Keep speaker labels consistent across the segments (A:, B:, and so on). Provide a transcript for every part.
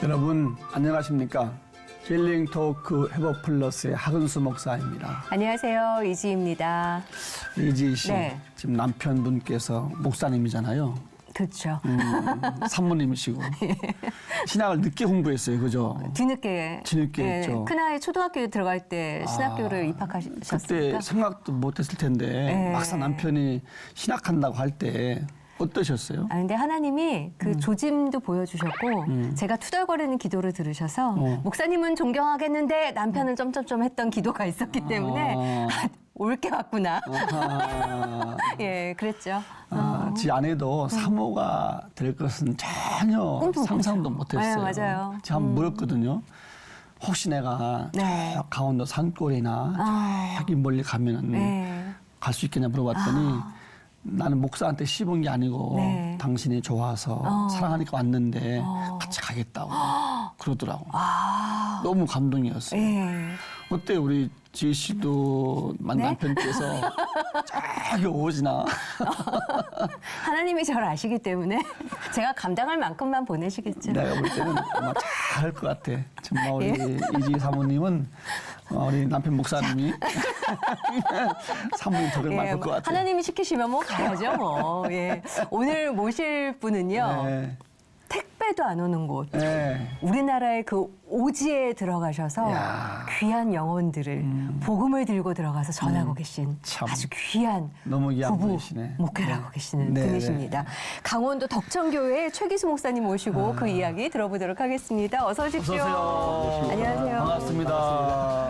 A: 여러분 안녕하십니까? 힐링 토크 회복 플러스의 하근수 목사입니다.
B: 안녕하세요. 이지입니다.
A: 이지 씨,
B: 네.
A: 지금 남편분께서 목사님이잖아요.
B: 그렇죠.
A: 산모님이시고 신학을 늦게 공부했어요, 그죠?
B: 뒤늦게
A: 했죠.
B: 큰아이 초등학교에 들어갈 때 신학교를 입학하셨으니까.
A: 그때 생각도 못했을 텐데
B: 네.
A: 막상 남편이 신학한다고 할 때 어떠셨어요?
B: 근데 하나님이 그 조짐도 보여주셨고 제가 투덜거리는 기도를 들으셔서 목사님은 존경하겠는데 남편은 점점점 했던 기도가 있었기 때문에 옳게 왔구나. 예, 그랬죠.
A: 지 아내도 사모가 될 것은 전혀
B: 꿈도
A: 상상도
B: 못
A: 못했어요.
B: 네, 맞아요.
A: 제가 한번 물었거든요. 혹시 내가
B: 네.
A: 저 강원도 산골이나 저기 멀리 가면은
B: 네.
A: 갈 수 있겠냐 물어봤더니 나는 목사한테 씹은 게 아니고
B: 네.
A: 당신이 좋아서 사랑하니까 왔는데 같이 가겠다고 그러더라고. 너무 감동이었어요.
B: 예.
A: 어때 우리 지희 씨도
B: 네?
A: 남편께서 저기 오지나
B: 하나님이 저를 아시기 때문에 제가 감당할 만큼만 보내시겠죠.
A: 내가 볼 때는 아마 잘할 것 같아. 정말 우리
B: 예?
A: 이지 사모님은 우리 남편 목사님이 사모님 덕을 많이 볼 것 같아.
B: 하나님이 시키시면 뭐 가야죠, 뭐. 예. 오늘 모실 분은요.
A: 네.
B: 택배도 안 오는 곳.
A: 네.
B: 우리나라의 그 오지에 들어가셔서
A: 야.
B: 귀한 영혼들을 복음을 들고 들어가서 전하고 계신
A: 참.
B: 아주 귀한
A: 너무 귀한
B: 부부
A: 분이시네.
B: 목회를 하고 계시는
A: 네,
B: 분이십니다. 강원도 덕천교회 최기수 목사님 모시고 그 이야기 들어보도록 하겠습니다. 어서 오십시오.
A: 어서 오세요.
B: 안녕하세요.
A: 반갑습니다.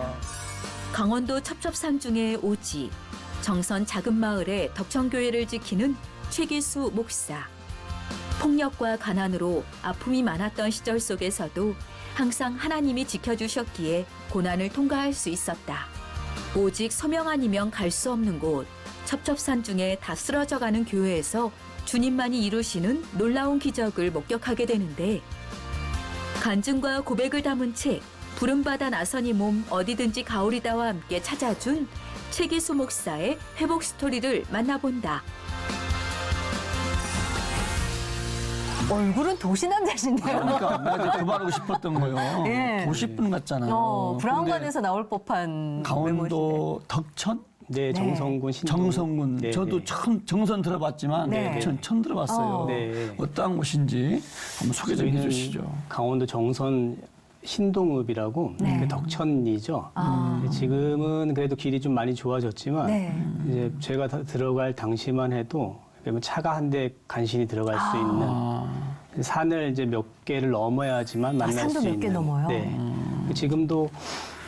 C: 강원도 첩첩산 중의 오지, 정선 작은 마을에 덕천교회를 지키는 최기수 목사. 폭력과 가난으로 아픔이 많았던 시절 속에서도 항상 하나님이 지켜주셨기에 고난을 통과할 수 있었다. 오직 소명 아니면 갈 수 없는 곳, 첩첩산 중에 다 쓰러져가는 교회에서 주님만이 이루시는 놀라운 기적을 목격하게 되는데, 간증과 고백을 담은 책 부름받아 나선이 몸 어디든지 가오리다와 함께 찾아준 최기수 목사의 회복 스토리를 만나본다.
B: 얼굴은 도시남자신데요.
A: 그러니까 내가 이제 그 말하고 싶었던 거예요.
B: 예.
A: 도시분 같잖아요.
B: 브라운관에서 나올 법한
A: 강원도 덕천?
D: 네, 정성군 신동.
A: 정성군.
D: 네,
A: 저도
D: 네.
A: 처음 정선 들어봤지만
B: 네.
A: 전 처음 들어봤어요.
D: 네.
A: 어떠한 곳인지 한번 소개 좀
D: 저희는
A: 해주시죠.
D: 강원도 정선 신동읍이라고
B: 네.
D: 그 덕천이죠. 지금은 그래도 길이 좀 많이 좋아졌지만
B: 네.
D: 이제 제가 들어갈 당시만 해도 그러면 차가 한 대 간신히 들어갈 수 있는 산을 이제 몇 개를 넘어야지만 만날
B: 산도
D: 수
B: 몇
D: 있는.
B: 개 넘어요?
D: 네. 지금도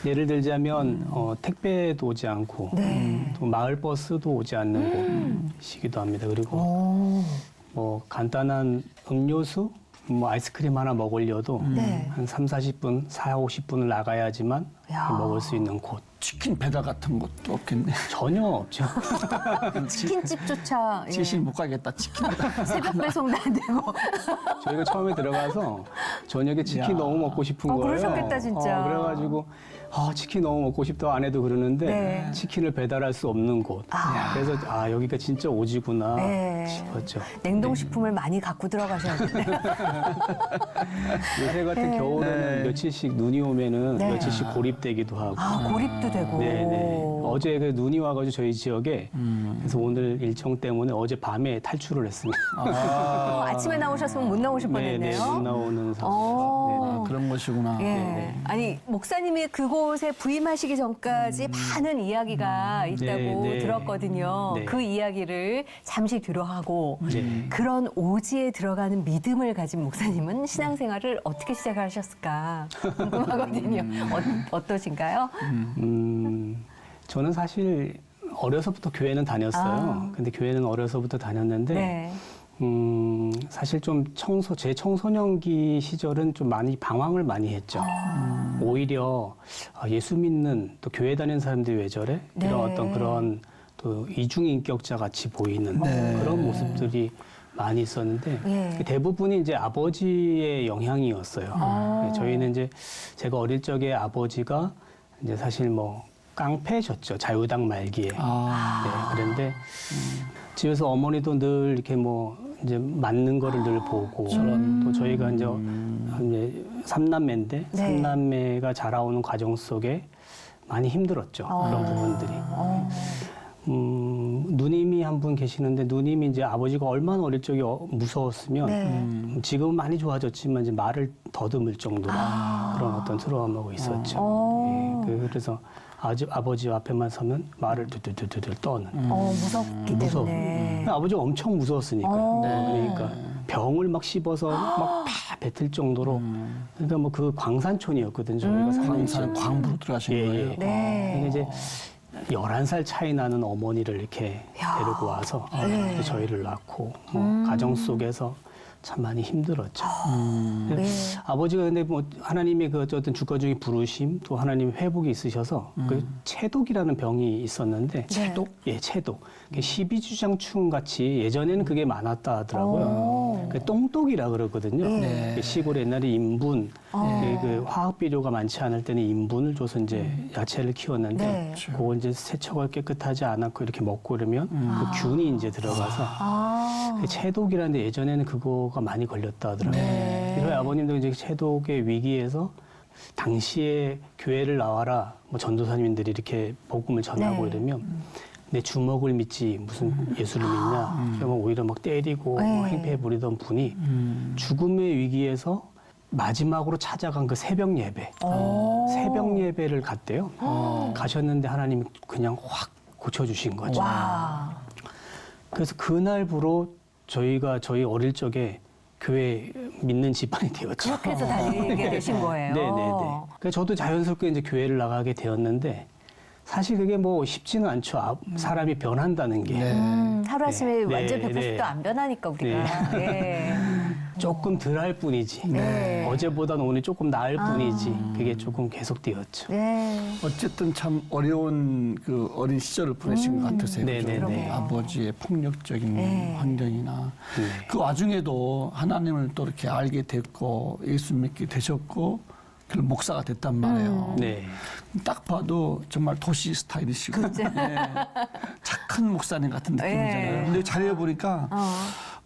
D: 예를 들자면 택배도 오지 않고
B: 네.
D: 또 마을 버스도 오지 않는 곳이기도 합니다. 그리고 뭐 간단한 음료수, 뭐 아이스크림 하나 먹으려도
B: 네.
D: 한 3, 40분, 4, 50분을 나가야지만
B: 야.
D: 먹을 수 있는 곳.
A: 치킨 배달 같은 것도 없겠네.
D: 전혀 없죠.
B: 치킨집조차 예.
A: 지실 못 가겠다. 치킨 배달.
B: 새벽 배송도 안 되고.
D: 저희가 처음에 들어가서 저녁에 치킨
A: 야.
D: 너무 먹고 싶은 거예요.
B: 그러셨겠다, 진짜.
D: 그래가지고 치킨 너무 먹고 싶다고 아내도 그러는데
B: 네.
D: 치킨을 배달할 수 없는 곳. 그래서 여기가 진짜 오지구나
B: 네.
D: 싶었죠.
B: 냉동식품을 많이 갖고 들어가셔야겠네요.
D: 요새 같은 겨울에는 며칠씩 눈이 오면은
B: 네.
D: 며칠씩 고립되기도 하고.
B: 고립도 되고.
D: 네네. 어제 그 눈이 와가지고 저희 지역에 그래서 오늘 일정 때문에 어제 밤에 탈출을 했습니다.
B: 아침에 나오셨으면 못 나오실
D: 네네.
B: 뻔했네요.
D: 못 나오는 상황.
B: 어.
A: 그런 것이구나.
B: 예. 아니 목사님이 그곳에 부임하시기 전까지 많은 이야기가 있다고
D: 네.
B: 들었거든요.
D: 네.
B: 그 이야기를 잠시 뒤로하고
D: 네.
B: 그런 오지에 들어가는 믿음을 가진 목사님은 신앙생활을 어떻게 시작하셨을까 궁금하거든요. 어떠신가요?
D: 저는 사실 어려서부터 교회는 다녔어요. 근데 교회는 어려서부터 다녔는데
B: 네.
D: 사실 좀 제 청소년기 시절은 좀 많이 방황을 많이 했죠. 오히려 예수 믿는 또 교회 다니는 사람들이 왜 저래?
B: 네.
D: 이런 어떤 그런 또 이중인격자 같이 보이는 그런 모습들이 많이 있었는데
B: 예.
D: 대부분이 이제 아버지의 영향이었어요. 저희는 이제 제가 어릴 적에 아버지가 이제 사실 뭐 깡패셨죠. 자유당 말기에. 네, 그런데 집에서 어머니도 늘 이렇게 뭐 이제 맞는 거를 늘 보고 또 저희가 이제 삼남매인데
B: 네.
D: 삼남매가 자라오는 과정 속에 많이 힘들었죠. 그런 부분들이. 누님이 한 분 계시는데 누님이 이제 아버지가 얼마나 어릴 적에 무서웠으면
B: 네.
D: 지금은 많이 좋아졌지만 이제 말을 더듬을 정도로 그런 어떤 트라우마가 있었죠. 예, 그래서 아버지 앞에만 서면 말을 두두두두 떠는.
B: 무섭기
D: 무서워.
B: 때문에.
D: 아버지가 엄청 무서웠으니까요. 그러니까 병을 막 씹어서 막 뱉을 정도로. 그러니까 뭐 그 광산촌이었거든요. 저희가 사는
A: 광산
D: 집.
A: 광부로 들어가신
D: 예,
A: 거예요.
D: 예.
B: 네.
D: 그러니까 이제 11살 차이 나는 어머니를 이렇게 데리고 와서 이제 저희를 낳고 뭐 가정 속에서 참 많이 힘들었죠. 근데
B: 네.
D: 아버지가 근데 뭐 하나님의 그 어떤 주권적인 부르심 또 하나님의 회복이 있으셔서 그 체독이라는 병이 있었는데
B: 체독?
D: 예, 체독. 12주장충 같이 예전에는 그게 많았다 하더라고요. 그 똥독이라 그러거든요.
A: 네.
D: 그 시골에 옛날에 인분, 그 화학 비료가 많지 않을 때는 인분을 줘서 이제 야채를 키웠는데
B: 네.
D: 그거 이제 세척을 깨끗하지 않았고 이렇게 먹고 그러면 그 균이 이제 들어가서 그 체독이라는데 예전에는 그거가 많이 걸렸다 하더라고요.
B: 네.
D: 저희 아버님도 이제 체독의 위기에서 당시에 교회를 나와라, 뭐 전도사님들이 이렇게 복음을 전하고
B: 네.
D: 이러면 내 주먹을 믿지 무슨 예수를 믿냐, 그러면 오히려 막 때리고
B: 네.
D: 뭐 행패 부리던 분이 죽음의 위기에서 마지막으로 찾아간 그 새벽 예배, 새벽 예배를 갔대요. 가셨는데 하나님이 그냥 확 고쳐주신 거죠.
B: 와.
D: 그래서 그날부로 저희가 저희 어릴 적에 교회 믿는 집안이 되었죠.
B: 그렇게 해서 다니게 되신 거예요.
D: 네네네. 그래서 저도 자연스럽게 이제 교회를 나가게 되었는데 사실 그게 뭐 쉽지는 않죠. 사람이 변한다는 게.
B: 하루아침에
D: 네.
B: 완전
D: 네,
B: 180도
D: 네.
B: 안 변하니까 우리가. 예.
D: 조금 덜 할 뿐이지.
B: 네.
D: 어제보다는 오늘 조금 나을 뿐이지. 그게 조금 계속되었죠.
B: 네.
A: 어쨌든 참 어려운 그 어린 시절을 보내신 것 같으세요.
D: 네,
A: 그죠?
D: 네,
B: 네.
A: 아버지의 폭력적인
B: 네.
A: 환경이나
D: 네.
A: 그 와중에도 하나님을 또 이렇게 알게 됐고 예수 믿게 되셨고 그 목사가 됐단 말이에요.
D: 네.
A: 딱 봐도 정말 도시 스타일이시고 네. 착한 목사님 같은 느낌이잖아요.
B: 네.
A: 근데 자료에 보니까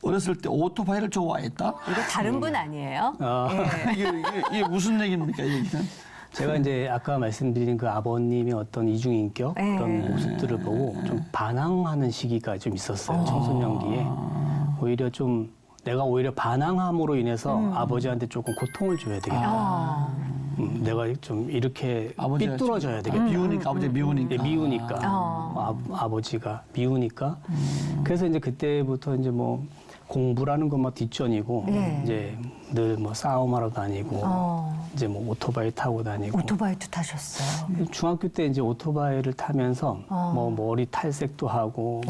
A: 어렸을 때 오토바이를 좋아했다?
B: 이거 다른 분 아니에요? 예.
A: 이게 무슨 얘기입니까, 이 얘기는?
D: 제가 이제 아까 말씀드린 그 아버님의 어떤 이중인격
B: 네.
D: 그런 모습들을 보고 좀 반항하는 시기가 좀 있었어요. 청소년기에. 오히려 좀 내가 오히려 반항함으로 인해서 아버지한테 조금 고통을 줘야 되겠다. 내가 좀 이렇게
A: 아버지가
D: 삐뚤어져야 되겠다.
A: 미우니까, 아버지 미우니까.
D: 네, 미우니까. 아버지가 미우니까. 그래서 이제 그때부터 이제 뭐 공부라는 것만 뒷전이고
B: 네.
D: 이제 늘 뭐 싸움하러 다니고 이제 뭐 오토바이 타고 다니고
B: 오토바이도 타셨어요.
D: 중학교 때 이제 오토바이를 타면서 뭐 머리 탈색도 하고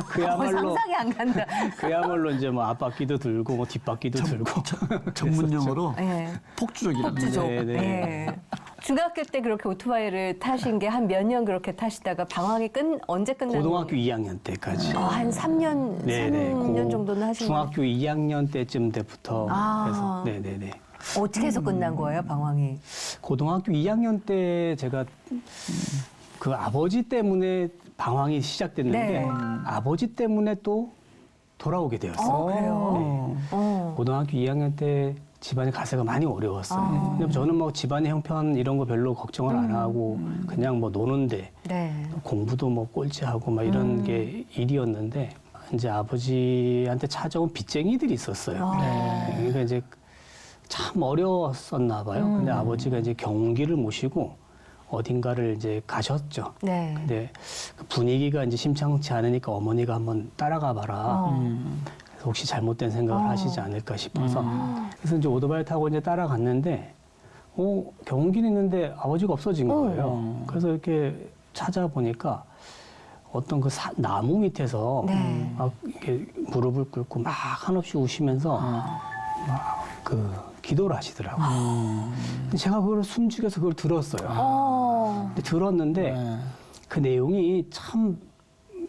D: 그야말로
B: 상상이 안 간다.
D: 그야말로 이제 뭐 앞바퀴도 들고 뭐 뒷바퀴도 들고
A: 전문용어로
B: 예.
A: 폭주족이라는
B: 폭주족.
A: 거죠.
D: 네, 네.
B: 예. 중학교 때 그렇게 오토바이를 타신 게 한 몇 년 그렇게 타시다가 방황이 언제 끝나는
D: 고등학교 2학년 때까지.
B: 한 3년,
D: 네네.
B: 3년 정도는 하신 거예요?
D: 중학교 2학년 때쯤 때부터
B: 아.
D: 해서 네네네.
B: 어떻게 해서 끝난 거예요, 방황이?
D: 고등학교 2학년 때 제가 그 아버지 때문에 방황이 시작됐는데
B: 네.
D: 아버지 때문에 또 돌아오게 되었어요.
B: 그래요?
D: 네. 고등학교 2학년 때 집안의 가세가 많이 어려웠어요. 근데 저는 뭐 집안의 형편 이런 거 별로 걱정을 안 하고 그냥 뭐 노는데
B: 네.
D: 공부도 뭐 꼴찌하고 막 이런 게 일이었는데 이제 아버지한테 찾아온 빚쟁이들이 있었어요. 그러니까 이제 참 어려웠었나 봐요. 근데 아버지가 이제 경운기를 모시고 어딘가를 이제 가셨죠.
B: 네.
D: 근데 그 분위기가 이제 심상치 않으니까 어머니가 한번 따라가 봐라. 그래서 혹시 잘못된 생각을 하시지 않을까 싶어서. 그래서 이제 오토바이 타고 이제 따라갔는데, 경운기는 있는데 아버지가 없어진 거예요. 그래서 이렇게 찾아보니까 어떤 그 나무 밑에서
B: 네.
D: 막 이렇게 무릎을 꿇고 막 한없이 우시면서 막 그 기도를 하시더라고요. 근데 제가 그걸 숨죽여서 그걸 들었어요. 근데 들었는데 그 내용이 참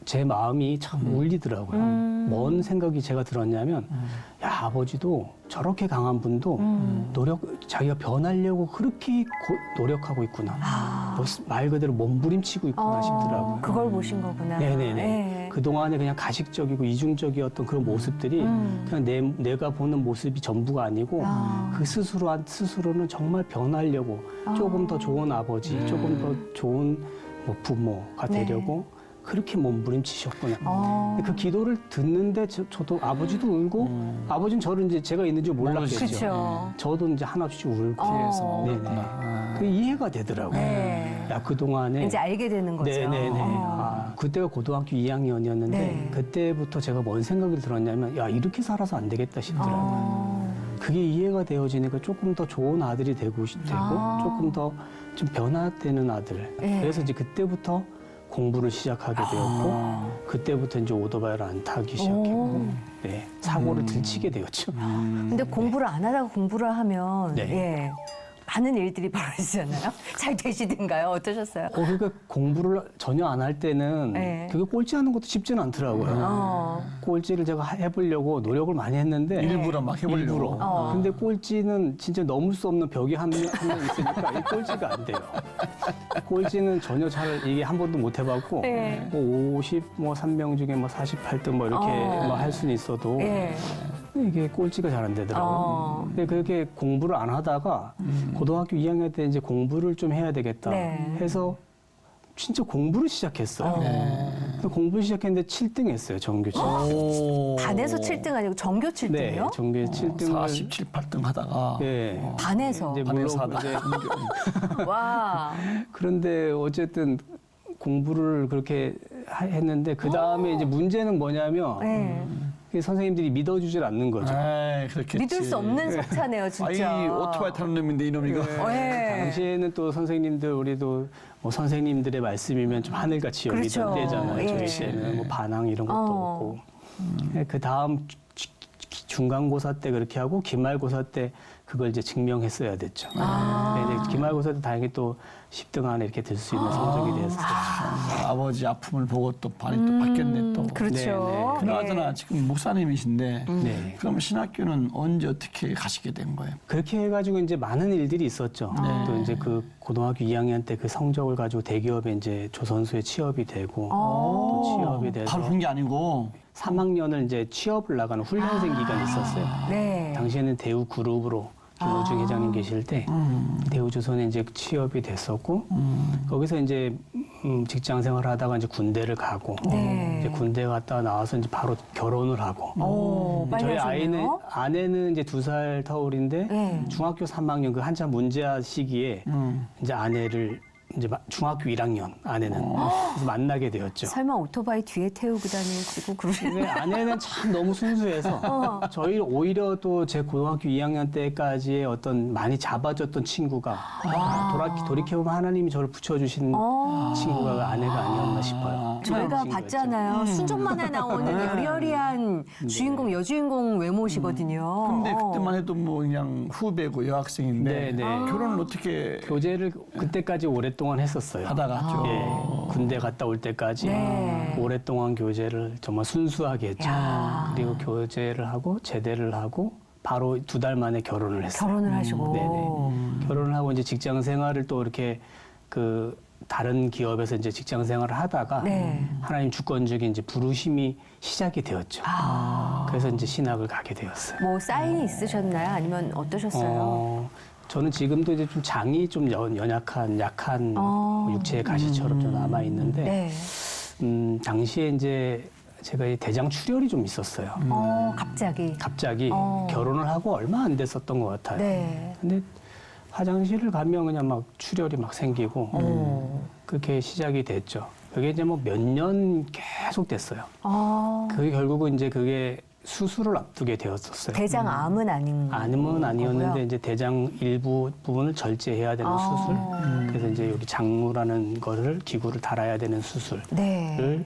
D: 제 마음이 참 울리더라고요. 뭔 생각이 제가 들었냐면, 야, 아버지도 저렇게 강한 분도 자기가 변하려고 그렇게 노력하고 있구나. 말 그대로 몸부림치고 있구나 싶더라고요.
B: 그걸 보신 거구나.
D: 네네네.
B: 네.
D: 그동안에 그냥 가식적이고 이중적이었던 그런 모습들이 그냥 내가 보는 모습이 전부가 아니고 그 스스로는 정말 변하려고 조금 더 좋은 아버지, 조금 더 좋은 뭐 부모가 되려고 그렇게 몸부림치셨구나. 근데 그 기도를 듣는데 저도 아버지도 울고 아버지는 저를 이제 제가 있는 줄 몰랐겠죠.
B: 그렇죠.
D: 저도 이제 한없이 울고
A: 뒤에서
D: 네네.
A: 울었구나.
D: 그 이해가 되더라고요.
B: 네.
D: 야, 그동안에
B: 이제 알게 되는 거죠.
D: 네네네. 아, 그때가 고등학교 2학년이었는데
B: 네.
D: 그때부터 제가 뭔 생각이 들었냐면 야, 이렇게 살아서 안 되겠다 싶더라고요. 그게 이해가 되어지니까 조금 더 좋은 아들이 되고 조금 더 좀 변화되는 아들.
B: 네.
D: 그래서 이제 그때부터 공부를 시작하게 되었고 그때부터 이제 오토바이를 안 타기 시작했고 네, 사고를 들치게 되었죠.
B: 근데 공부를 안 하다가 공부를 하면
D: 네.
B: 예. 많은 일들이 벌어지잖아요. 잘 되시든가요? 어떠셨어요?
D: 그러니까 공부를 전혀 안 할 때는
B: 네.
D: 그게 꼴찌하는 것도 쉽지는 않더라고요. 꼴찌를 제가 해보려고 노력을 많이 했는데
A: 일부러 막 해보려고.
D: 일부러. 근데 꼴찌는 진짜 넘을 수 없는 벽이 한 명 있으니까 이 꼴찌가 안 돼요. 꼴찌는 전혀 이게 한 번도 못 해봤고
B: 네.
D: 뭐 53명 중에 뭐 48등 뭐 이렇게 뭐 할 수는 있어도
B: 예.
D: 이게 꼴찌가 잘 안 되더라고요. 근데 그렇게 공부를 안 하다가 고등학교 2학년 때 이제 공부를 좀 해야 되겠다
B: 네.
D: 해서 진짜 공부를 시작했어요. 근데 공부를 시작했는데 7등 했어요, 정규 7등.
B: 반에서 7등 아니고 전교 7등이요?
D: 네, 정규 7등을
A: 47, 8등 하다가
D: 네.
B: 반에서.
D: 이제 물론
A: 반에서 하다가
D: 이제
B: 와.
D: 그런데 어쨌든 공부를 그렇게 했는데 그 다음에 이제 문제는 뭐냐면
B: 네.
D: 선생님들이 믿어주질 않는 거죠.
A: 에이, 그렇겠지.
B: 믿을 수 없는 속차네요, 진짜.
A: 아이, 오토바이 타는 놈인데 이놈이가.
B: 네.
D: 당시에는 또 선생님들 우리도 뭐 선생님들의 말씀이면 좀 하늘같이 여기던
B: 그렇죠.
D: 때잖아요.
B: 예.
D: 저희 때는 뭐 반항 이런 것도 없고. 그 다음 중간고사 때 그렇게 하고 기말고사 때 그걸 이제 증명했어야 됐죠. 네, 이제 기말고사 때 다행히 또 10등 안에 이렇게 들 수 있는 성적이 됐어요.
A: 아버지 아픔을 보고 또 반이 또 바뀌었네 또.
B: 그렇죠.
A: 그나저나 지금 목사님이신데
D: 네.
A: 그럼 신학교는 언제 어떻게 가시게 된 거예요?
D: 그렇게 해가지고 이제 많은 일들이 있었죠. 또 이제 그 고등학교 2학년 때 그 성적을 가지고 대기업에 이제 조선소에 취업이 되고 또 취업이 돼서
A: 바로 한 게 아니고
D: 3학년을 이제 취업을 나가는 훈련생 기간이 있었어요.
B: 네.
D: 당시에는 대우 그룹으로 김호중 회장님 계실 때 대우조선에 이제 취업이 됐었고 거기서 이제 직장 생활을 하다가 이제 군대를 가고
B: 네.
D: 이제 군대 갔다가 나와서 이제 바로 결혼을 하고
B: 오, 빨리
D: 저희
B: 하셨네요.
D: 아내는 이제 2살 터울인데
B: 네.
D: 중학교 3학년 그 한참 문제아 시기에 이제 아내를 이제 중학교 1학년 아내는 그래서 만나게 되었죠.
B: 설마 오토바이 뒤에 태우고 다니시고 그러시는
D: 근데 아내는 참 너무 순수해서 저희 오히려 또 제 고등학교 2학년 때까지의 어떤 많이 잡아줬던 친구가 돌이켜보면 하나님이 저를 붙여주신 친구가 아내가 아니었나 싶어요.
B: 저희가
D: 그런 친구였죠.
B: 봤잖아요. 순정만에 나오는 여리여리한 주인공, 여주인공 외모시거든요.
A: 근데 그때만 해도 뭐 그냥 후배고 여학생인데
D: 네, 네.
A: 결혼을 어떻게
D: 교제를 그때까지 오랫동안 했었어요.
A: 하다가
D: 예, 군대 갔다 올 때까지
B: 네.
D: 오랫동안 교제를 정말 순수하게 했죠. 그리고 교제를 하고 제대를 하고 바로 2달 만에 결혼을 했어요.
B: 결혼을 하시고.
D: 네네. 결혼을 하고 이제 직장 생활을 또 이렇게 그 다른 기업에서 이제 직장 생활을 하다가
B: 네.
D: 하나님 주권적인 이제 부르심이 시작이 되었죠. 그래서 이제 신학을 가게 되었어요.
B: 뭐 사인이 있으셨나요? 아니면 어떠셨어요?
D: 저는 지금도 이제 좀 장이 좀 약한 육체의 가시처럼 좀 남아 있는데
B: 네.
D: 당시에 이제 제가 이 대장 출혈이 좀 있었어요.
B: 갑자기.
D: 결혼을 하고 얼마 안 됐었던 것 같아요.
B: 네.
D: 근데 화장실을 가면 그냥 막 출혈이 막 생기고 그렇게 시작이 됐죠. 그게 이제 뭐 몇 년 계속 됐어요. 그게 결국은 이제 그게 수술을 앞두게 되었었어요.
B: 대장암은 아닌
D: 암은 아니었는데
B: 거고요.
D: 이제 대장 일부 부분을 절제해야 되는 수술. 그래서 이제 여기 장루라는 거를 기구를 달아야 되는 수술을
B: 네.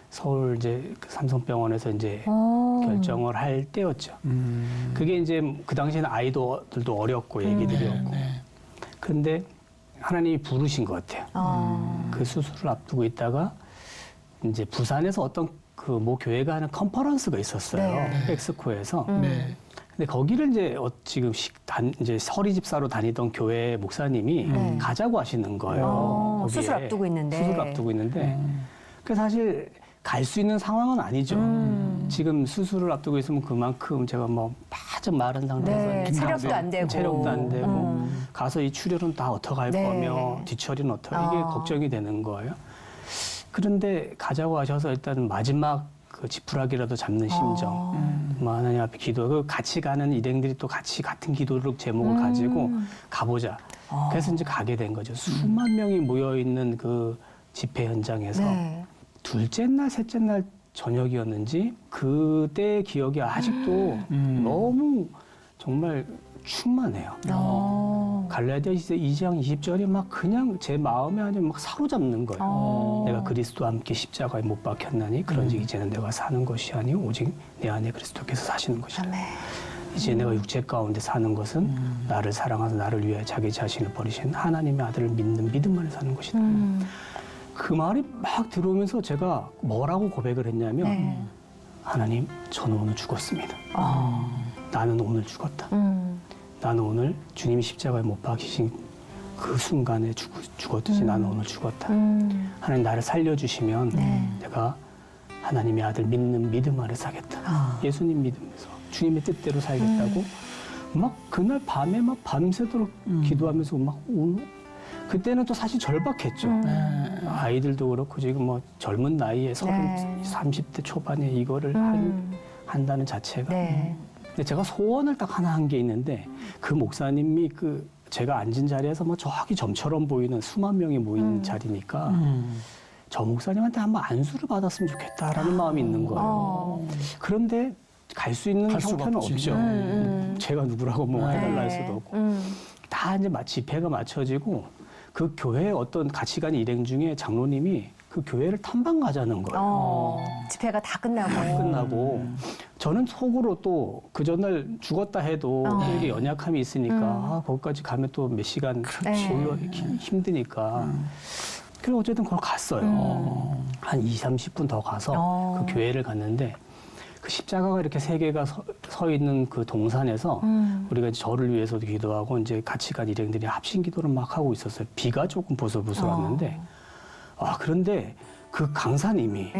D: 서울 이제 그 삼성병원에서 이제 결정을 할 때였죠. 그게 이제 그 당시에는 아이들도 어렸고 애기들이 없고. 그런데 하나님이 부르신 것 같아요. 그 수술을 앞두고 있다가 이제 부산에서 어떤 그 모 교회가 하는 컨퍼런스가 있었어요.
B: 네.
D: 엑스코에서.
A: 네.
D: 근데 거기를 이제 지금 이제 서리 집사로 다니던 교회 목사님이 가자고 하시는 거예요. 거기에.
B: 수술 앞두고 있는데.
D: 수술 앞두고 있는데. 그 사실 갈 수 있는 상황은 아니죠. 지금 수술을 앞두고 있으면 그만큼 제가 뭐 바짝 마른 상태에서
B: 네, 체력도 안 되고.
D: 체력도 안 되고 가서 이 출혈은 다 어떡할
B: 네.
D: 거며 뒤처리는 이게 걱정이 되는 거예요. 그런데 가자고 하셔서 일단 마지막 그 지푸라기라도 잡는 심정, 뭐 하나님 앞에 기도, 그 같이 가는 일행들이 또 같이 같은 기도를 제목을 가지고 가보자. 그래서 이제 가게 된 거죠. 수만 명이 모여 있는 그 집회 현장에서
B: 네.
D: 둘째 날, 셋째 날 저녁이었는지 그때의 기억이 아직도 너무 정말 충만해요. 갈라디아서 2장 20절이 막 그냥 제 마음에 아주 막 사로잡는 거예요. 내가 그리스도와 함께 십자가에 못 박혔나니 그런즉 이제는 내가 사는 것이 아니오 오직 내 안에 그리스도께서 사시는 것이다. 이제 내가 육체 가운데 사는 것은 나를 사랑하사 나를 위하여 자기 자신을 버리신 하나님의 아들을 믿는 믿음 안에 사는 것이다. 그 말이 막 들어오면서 제가 뭐라고 고백을 했냐면
B: 네.
D: 하나님, 저는 오늘 죽었습니다. 나는 오늘 죽었다. 나는 오늘 주님이 십자가에 못 박히신 그 순간에 죽었듯이 나는 오늘 죽었다. 하나님 나를 살려주시면 내가 하나님의 아들 믿는 믿음 아래 살겠다. 예수님 믿으면서 주님의 뜻대로 살겠다고 막 그날 밤에 막 밤새도록 기도하면서 막 그때는 또 사실 절박했죠. 아이들도 그렇고 지금 뭐 젊은 나이에 30대 초반에 이거를 한다는 자체가. 근데 제가 소원을 딱 하나 한 게 있는데 그 목사님이 그 제가 앉은 자리에서 뭐 저기 점처럼 보이는 수만 명이 모인 자리니까 저 목사님한테 한번 안수를 받았으면 좋겠다라는 마음이 있는 거예요. 그런데 갈 수 있는 형편은 없죠. 제가 누구라고 뭐 해달라 할 수도 없고. 다 이제 집회가 맞춰지고 그 교회의 어떤 가치관 일행 중에 장로님이 그 교회를 탐방 가자는 거예요.
B: 집회가 다 끝나고.
D: 저는 속으로 또 그 전날 죽었다 해도 이게 연약함이 있으니까 거기까지 가면 또 몇 시간 힘드니까. 그래서 어쨌든 그걸 갔어요. 한 20-30분 더 가서 그 교회를 갔는데 그 십자가가 이렇게 세 개가 서 있는 그 동산에서 우리가 이제 저를 위해서도 기도하고 이제 같이 간 일행들이 합심 기도를 막 하고 있었어요. 비가 조금 보슬보슬 왔는데 그런데 그 강사님이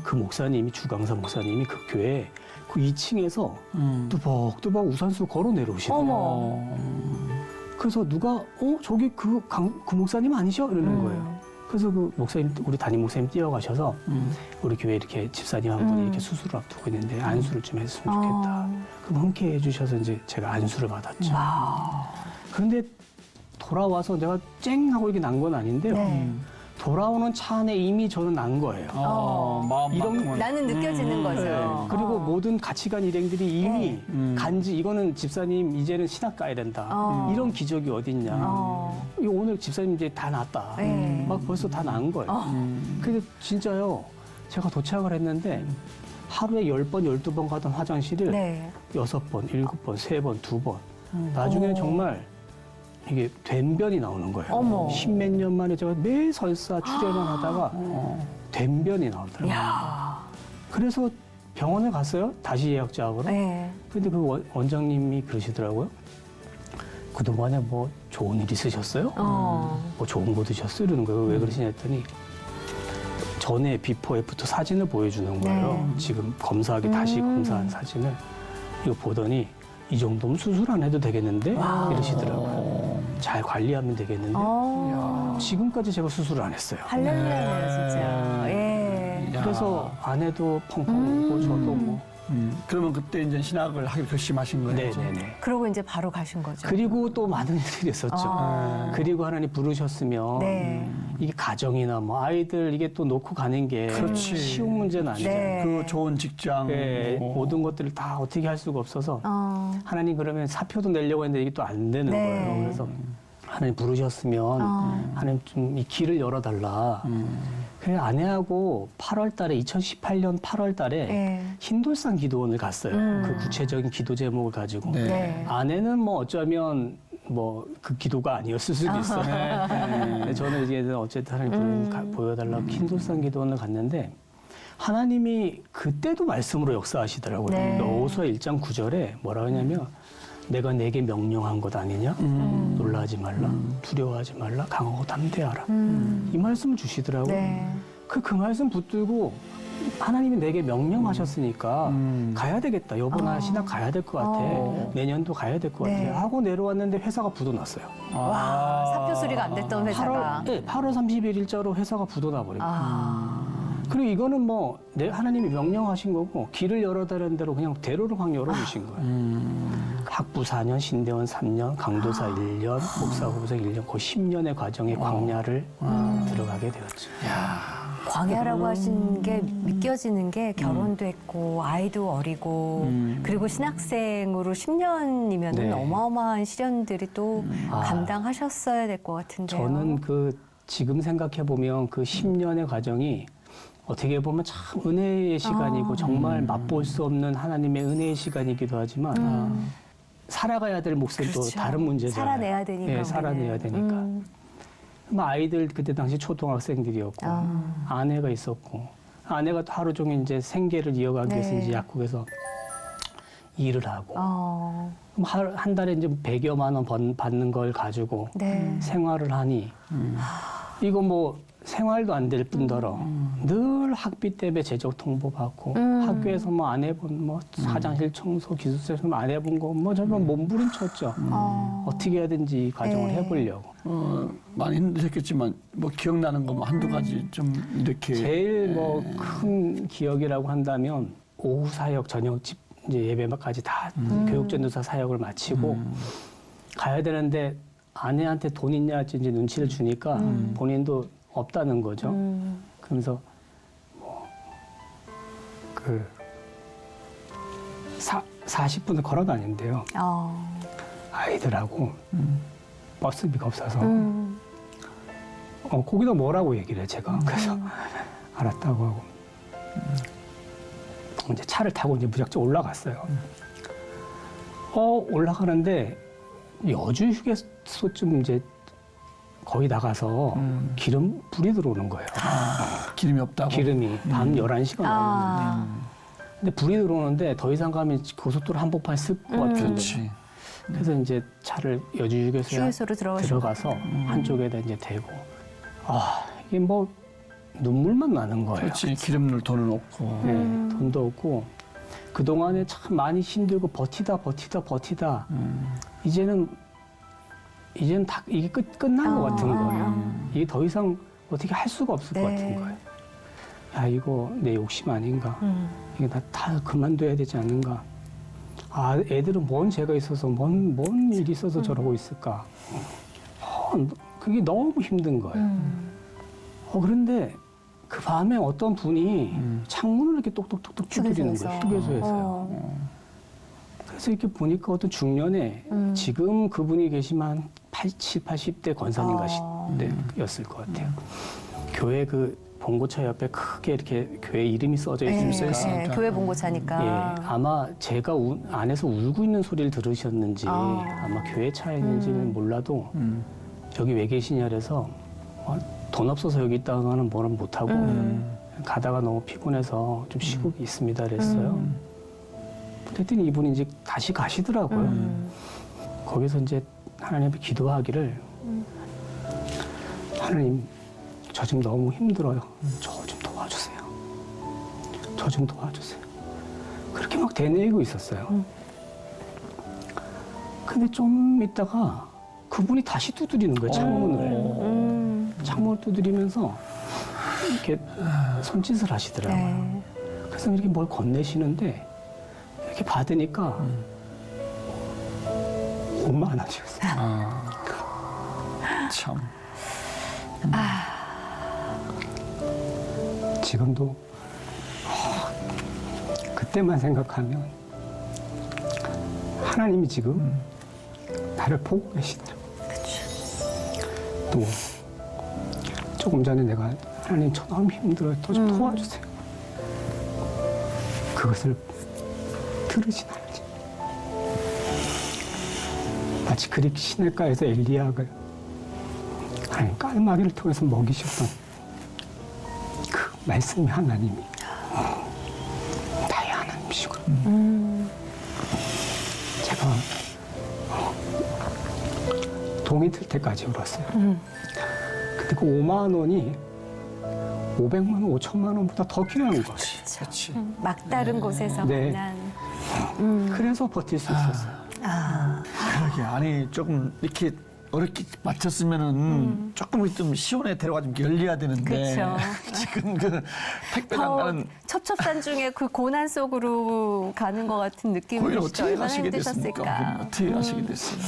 D: 그 목사님이 주강사 목사님이 그 교회 그 2층에서 뚜벅뚜벅 우산수 걸어 내려오시더라고요. 그래서 누가 저기 그 목사님 아니죠? 이러는 거예요. 그래서 그 목사님, 우리 담임 목사님 뛰어가셔서 우리 교회 이렇게 집사님 한 분이 이렇게 수술을 앞두고 있는데 안수를 좀 했으면 좋겠다. 그럼 흔쾌히 해주셔서 이제 제가 안수를 받았죠. 그런데 돌아와서 내가 쨍 하고 이게 난 건 아닌데요. 돌아오는 차 안에 이미 저는 난 거예요.
A: 마음만큼은.
B: 나는 느껴지는 거죠.
D: 그리고 모든 가치관 일행들이 이미 간지 이거는 집사님 이제는 신학 가야 된다. 이런 기적이 어딨냐. 이거 오늘 집사님 이제 다 났다. 막 벌써 다 난 거예요. 근데 진짜요. 제가 도착을 했는데 하루에 10번, 12번 가던 화장실을 6번, 7번, 3번, 2번. 나중에는 정말 이게 된변이 나오는 거예요. 십몇 년 만에 제가 매 설사 출연을 하다가 된변이 나오더라고요. 그래서 병원에 갔어요. 다시 예약 작업으로. 근데 그 원장님이 그러시더라고요. 그동안에 뭐 좋은 일 있으셨어요? 뭐 좋은 거 드셨어요? 이러는 거예요. 왜 그러시냐 했더니 전에 비포 애프터 사진을 보여주는 거예요. 지금 검사하기 다시 검사한 사진을 이거 보더니 이 정도면 수술 안 해도 되겠는데? 이러시더라고요. 잘 관리하면 되겠는데? 지금까지 제가 수술을 안 했어요.
B: 할렐루야네요, 진짜.
D: 그래서 아내도 펑펑 울고 저도 뭐.
A: 그러면 그때 이제 신학을 하기로 결심하신 거예요?
D: 네네네.
B: 그러고 이제 바로 가신 거죠.
D: 그리고 또 많은 일이 있었죠. 그리고 하나님 부르셨으면 이게 가정이나 뭐 아이들 이게 또 놓고 가는 게
A: 그렇지.
D: 쉬운 문제는 아니잖아요.
A: 그 좋은 직장.
D: 모든 것들을 다 어떻게 할 수가 없어서 하나님 그러면 사표도 내려고 했는데 이게 또 안 되는 거예요. 그래서 하나님 부르셨으면 하나님 좀 이 길을 열어달라. 그래서 아내하고 8월 달에 2018년 8월 달에 흰돌산 기도원을 갔어요. 그 구체적인 기도 제목을 가지고. 아내는 뭐 어쩌면 뭐 그 기도가 아니었을 수도 있어요. 근데 저는 이제 어쨌든 하나님 보여달라고 흰돌산 기도원을 갔는데 하나님이 그때도 말씀으로 역사하시더라고요. 여호수아 1장 9절에 뭐라고 하냐면 내가 내게 명령한 것 아니냐? 놀라지 말라, 두려워하지 말라, 강하고 담대하라. 이 말씀을 주시더라고요. 그 말씀 붙들고 하나님이 내게 명령하셨으니까 가야 되겠다. 이번 신학 가야 될 것 같아. 내년도 가야 될 것
B: 네.
D: 같아. 하고 내려왔는데 회사가 부도났어요.
B: 와, 사표 수리가 안 됐던 회사가.
D: 8월 31일자로 회사가 부도나 버린 거예요. 그리고 이거는 뭐 하나님이 명령하신 거고 길을 열어달라는 대로 그냥 대로를 확 열어주신 거예요. 학부 4년, 신대원 3년, 강도사 1년, 목사 후보자 1년, 그 10년의 과정에 광야를 들어가게 되었죠.
B: 광야라고 하신 게 믿겨지는 게 결혼도 했고 아이도 어리고 그리고 신학생으로 10년이면
D: 네.
B: 어마어마한 시련들이 또 감당하셨어야 될 것 같은데요.
D: 저는 지금 생각해 보면 그 10년의 과정이 어떻게 보면 참 은혜의 시간이고 정말 맛볼 수 없는 하나님의 은혜의 시간이기도 하지만 살아가야 될 몫은 또
B: 그렇죠.
D: 다른 문제잖아요.
B: 살아내야 되니까.
D: 네, 살아내야 되니까. 아이들 그때 당시 초등학생들이었고 아내가 있었고 아내가 또 하루 종일 이제 생계를 이어가기 위해서
B: 네.
D: 이제 약국에서 일을 하고
B: 어,
D: 한 달에 이제 100여만 원 받는 걸 가지고
B: 네.
D: 생활을 하니 이거 뭐 생활도 안 될 뿐더러 늘 학비 때문에 재적 통보받고 학교에서 뭐 안 해본 뭐 화장실 청소 기숙사에서 안 해본 거 뭐 정말 몸부림쳤죠. 어떻게 해야든지 이 과정을
B: 네.
D: 해보려고.
B: 네.
A: 많이 힘드셨겠지만 뭐 기억나는 거 뭐 한두 가지 좀 이렇게
D: 제일 뭐 큰 기억이라고 한다면 오후 사역 저녁 집 이제 예배까지 다 교육전도사 사역을 마치고 가야 되는데 아내한테 돈 있냐 이제 눈치를 주니까 본인도 없다는 거죠. 그러면서 뭐 40분을 걸어 다닌대요. 아이들하고 버스비가 없어서 거기다 뭐라고 얘기를 해 제가. 그래서 알았다고 하고 이제 차를 타고 이제 무작정 올라갔어요. 올라가는데 여주 휴게소쯤 이제 거기 나가서 불이 들어오는 거예요.
A: 기름이 없다고.
D: 기름이 밤 11시가 넘었는데. 근데 불이 들어오는데 더 이상 가면 고속도로 한복판에 쓱 같은데.
A: 그렇지.
D: 그래서 이제 차를 여주
B: 휴게소로
D: 들어가서 한쪽에다 이제 대고 이게 뭐 눈물만 나는 거예요.
A: 그렇지. 기름 넣을 돈은 없고.
D: 네, 돈도 없고 그동안에 참 많이 힘들고 버티다 이제는 다 이게 끝난 것 같은 거예요. 이게 더 이상 어떻게 할 수가 없을 것 같은 거예요. 야, 이거 내 욕심 아닌가? 이게 다 그만둬야 되지 않는가? 애들은 뭔 죄가 있어서, 뭔 일이 있어서 저러고 있을까? 그게 너무 힘든 거예요. 그런데 그 밤에 어떤 분이 창문을 이렇게 똑똑똑똑 두드리는 거예요. 휴게소에서요. 그래서 이렇게 보니까 어떤 중년에 지금 그분이 계시면 80대 권사님이었을 것 같아요. 교회 그 봉고차 옆에 크게 이렇게 교회 이름이 써져 있으니까
B: 교회 봉고차니까.
D: 아마 제가 안에서 울고 있는 소리를 들으셨는지 아마 교회 차에 있는지는 몰라도 여기 왜 계시냐 그래서 돈 없어서 여기 있다가는 뭐를 못하고 가다가 너무 피곤해서 좀 쉬고 있습니다 그랬어요. 그랬더니 이분이 이제 다시 가시더라고요. 거기서 이제 하나님께 기도하기를 하나님 저 지금 너무 힘들어요. 저 좀 도와주세요. 저 좀 도와주세요. 그렇게 막 되뇌이고 있었어요. 근데 좀 있다가 그분이 다시 두드리는 거예요. 창문을. 창문을 두드리면서 이렇게 손짓을 하시더라고요. 그래서 이렇게 뭘 건네시는데 이렇게 받으니까 5만 원이었어요.
A: 참.
D: 지금도 그때만 생각하면 하나님이 지금 나를 보고 계시더라고요. 또 조금 전에 내가 하나님 저 너무 힘들어요. 또 좀 도와주세요. 그것을 들으신 하나님. 마치 그릭 시냇가에서 엘리야를 하나님 깔마리를 통해서 먹이셨던 그 말씀이 하나님이 나의 하나님이시구나. 제가 동이 들 때까지 울었어요. 근데 그 5만 원이 500만 원, 5천만 원보다 더 필요한 거지.
A: 그렇지.
B: 막다른 곳에서
D: 네.
B: 만난.
D: 그래서 버틸 수 있었어요.
A: 그러게 아니 조금 이렇게 어렵게 맞췄으면은 조금 좀 시원에 데려가 좀 열려야 되는데
B: 그쵸.
A: 지금 그 택배
B: 더
A: 장난은
B: 첩첩산 중에 그 고난 속으로 가는 것 같은 느낌이
A: 거기를
B: 드시죠.
A: 어떻게
B: 얼마나
A: 가시게 됐습니까?
B: 힘드셨을까.
A: 어떻게 가시게 됐어요?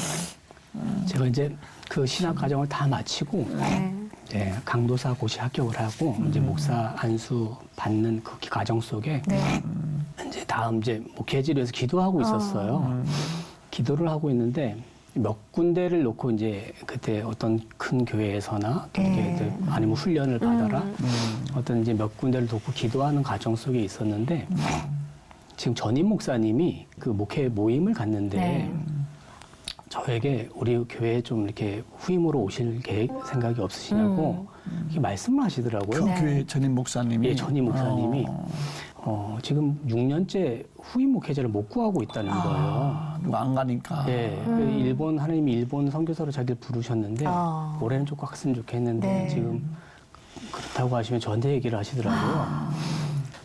D: 제가 이제 그 신학 과정을 다 마치고
B: 네.
D: 이제 강도사 고시 합격을 하고 이제 목사 안수 받는 그 과정 속에
B: 네.
D: 이제 다음 이제 목회지를 위해서 기도하고 있었어요. 기도를 하고 있는데 몇 군데를 놓고 이제 그때 어떤 큰 교회에서나 또 이렇게
B: 네.
D: 아니면 훈련을 받아라 어떤 이제 몇 군데를 놓고 기도하는 과정 속에 있었는데 지금 전임 목사님이 그 목회 모임을 갔는데
B: 네.
D: 저에게 우리 교회에 좀 이렇게 후임으로 오실 계획 생각이 없으시냐고 이렇게 말씀을 하시더라고요.
A: 그
B: 네.
A: 교회 전임 목사님이
D: 예, 전임 목사님이 지금 6년째 후임 목회자를 못 구하고 있다는 거예요.
A: 누가 안 가니까.
D: 예, 그 일본 하나님이 일본 선교사로 자기를 부르셨는데 올해는 좀 꽉 했으면 좋겠는데
B: 네.
D: 지금 그렇다고 하시면 저한테 얘기를 하시더라고요.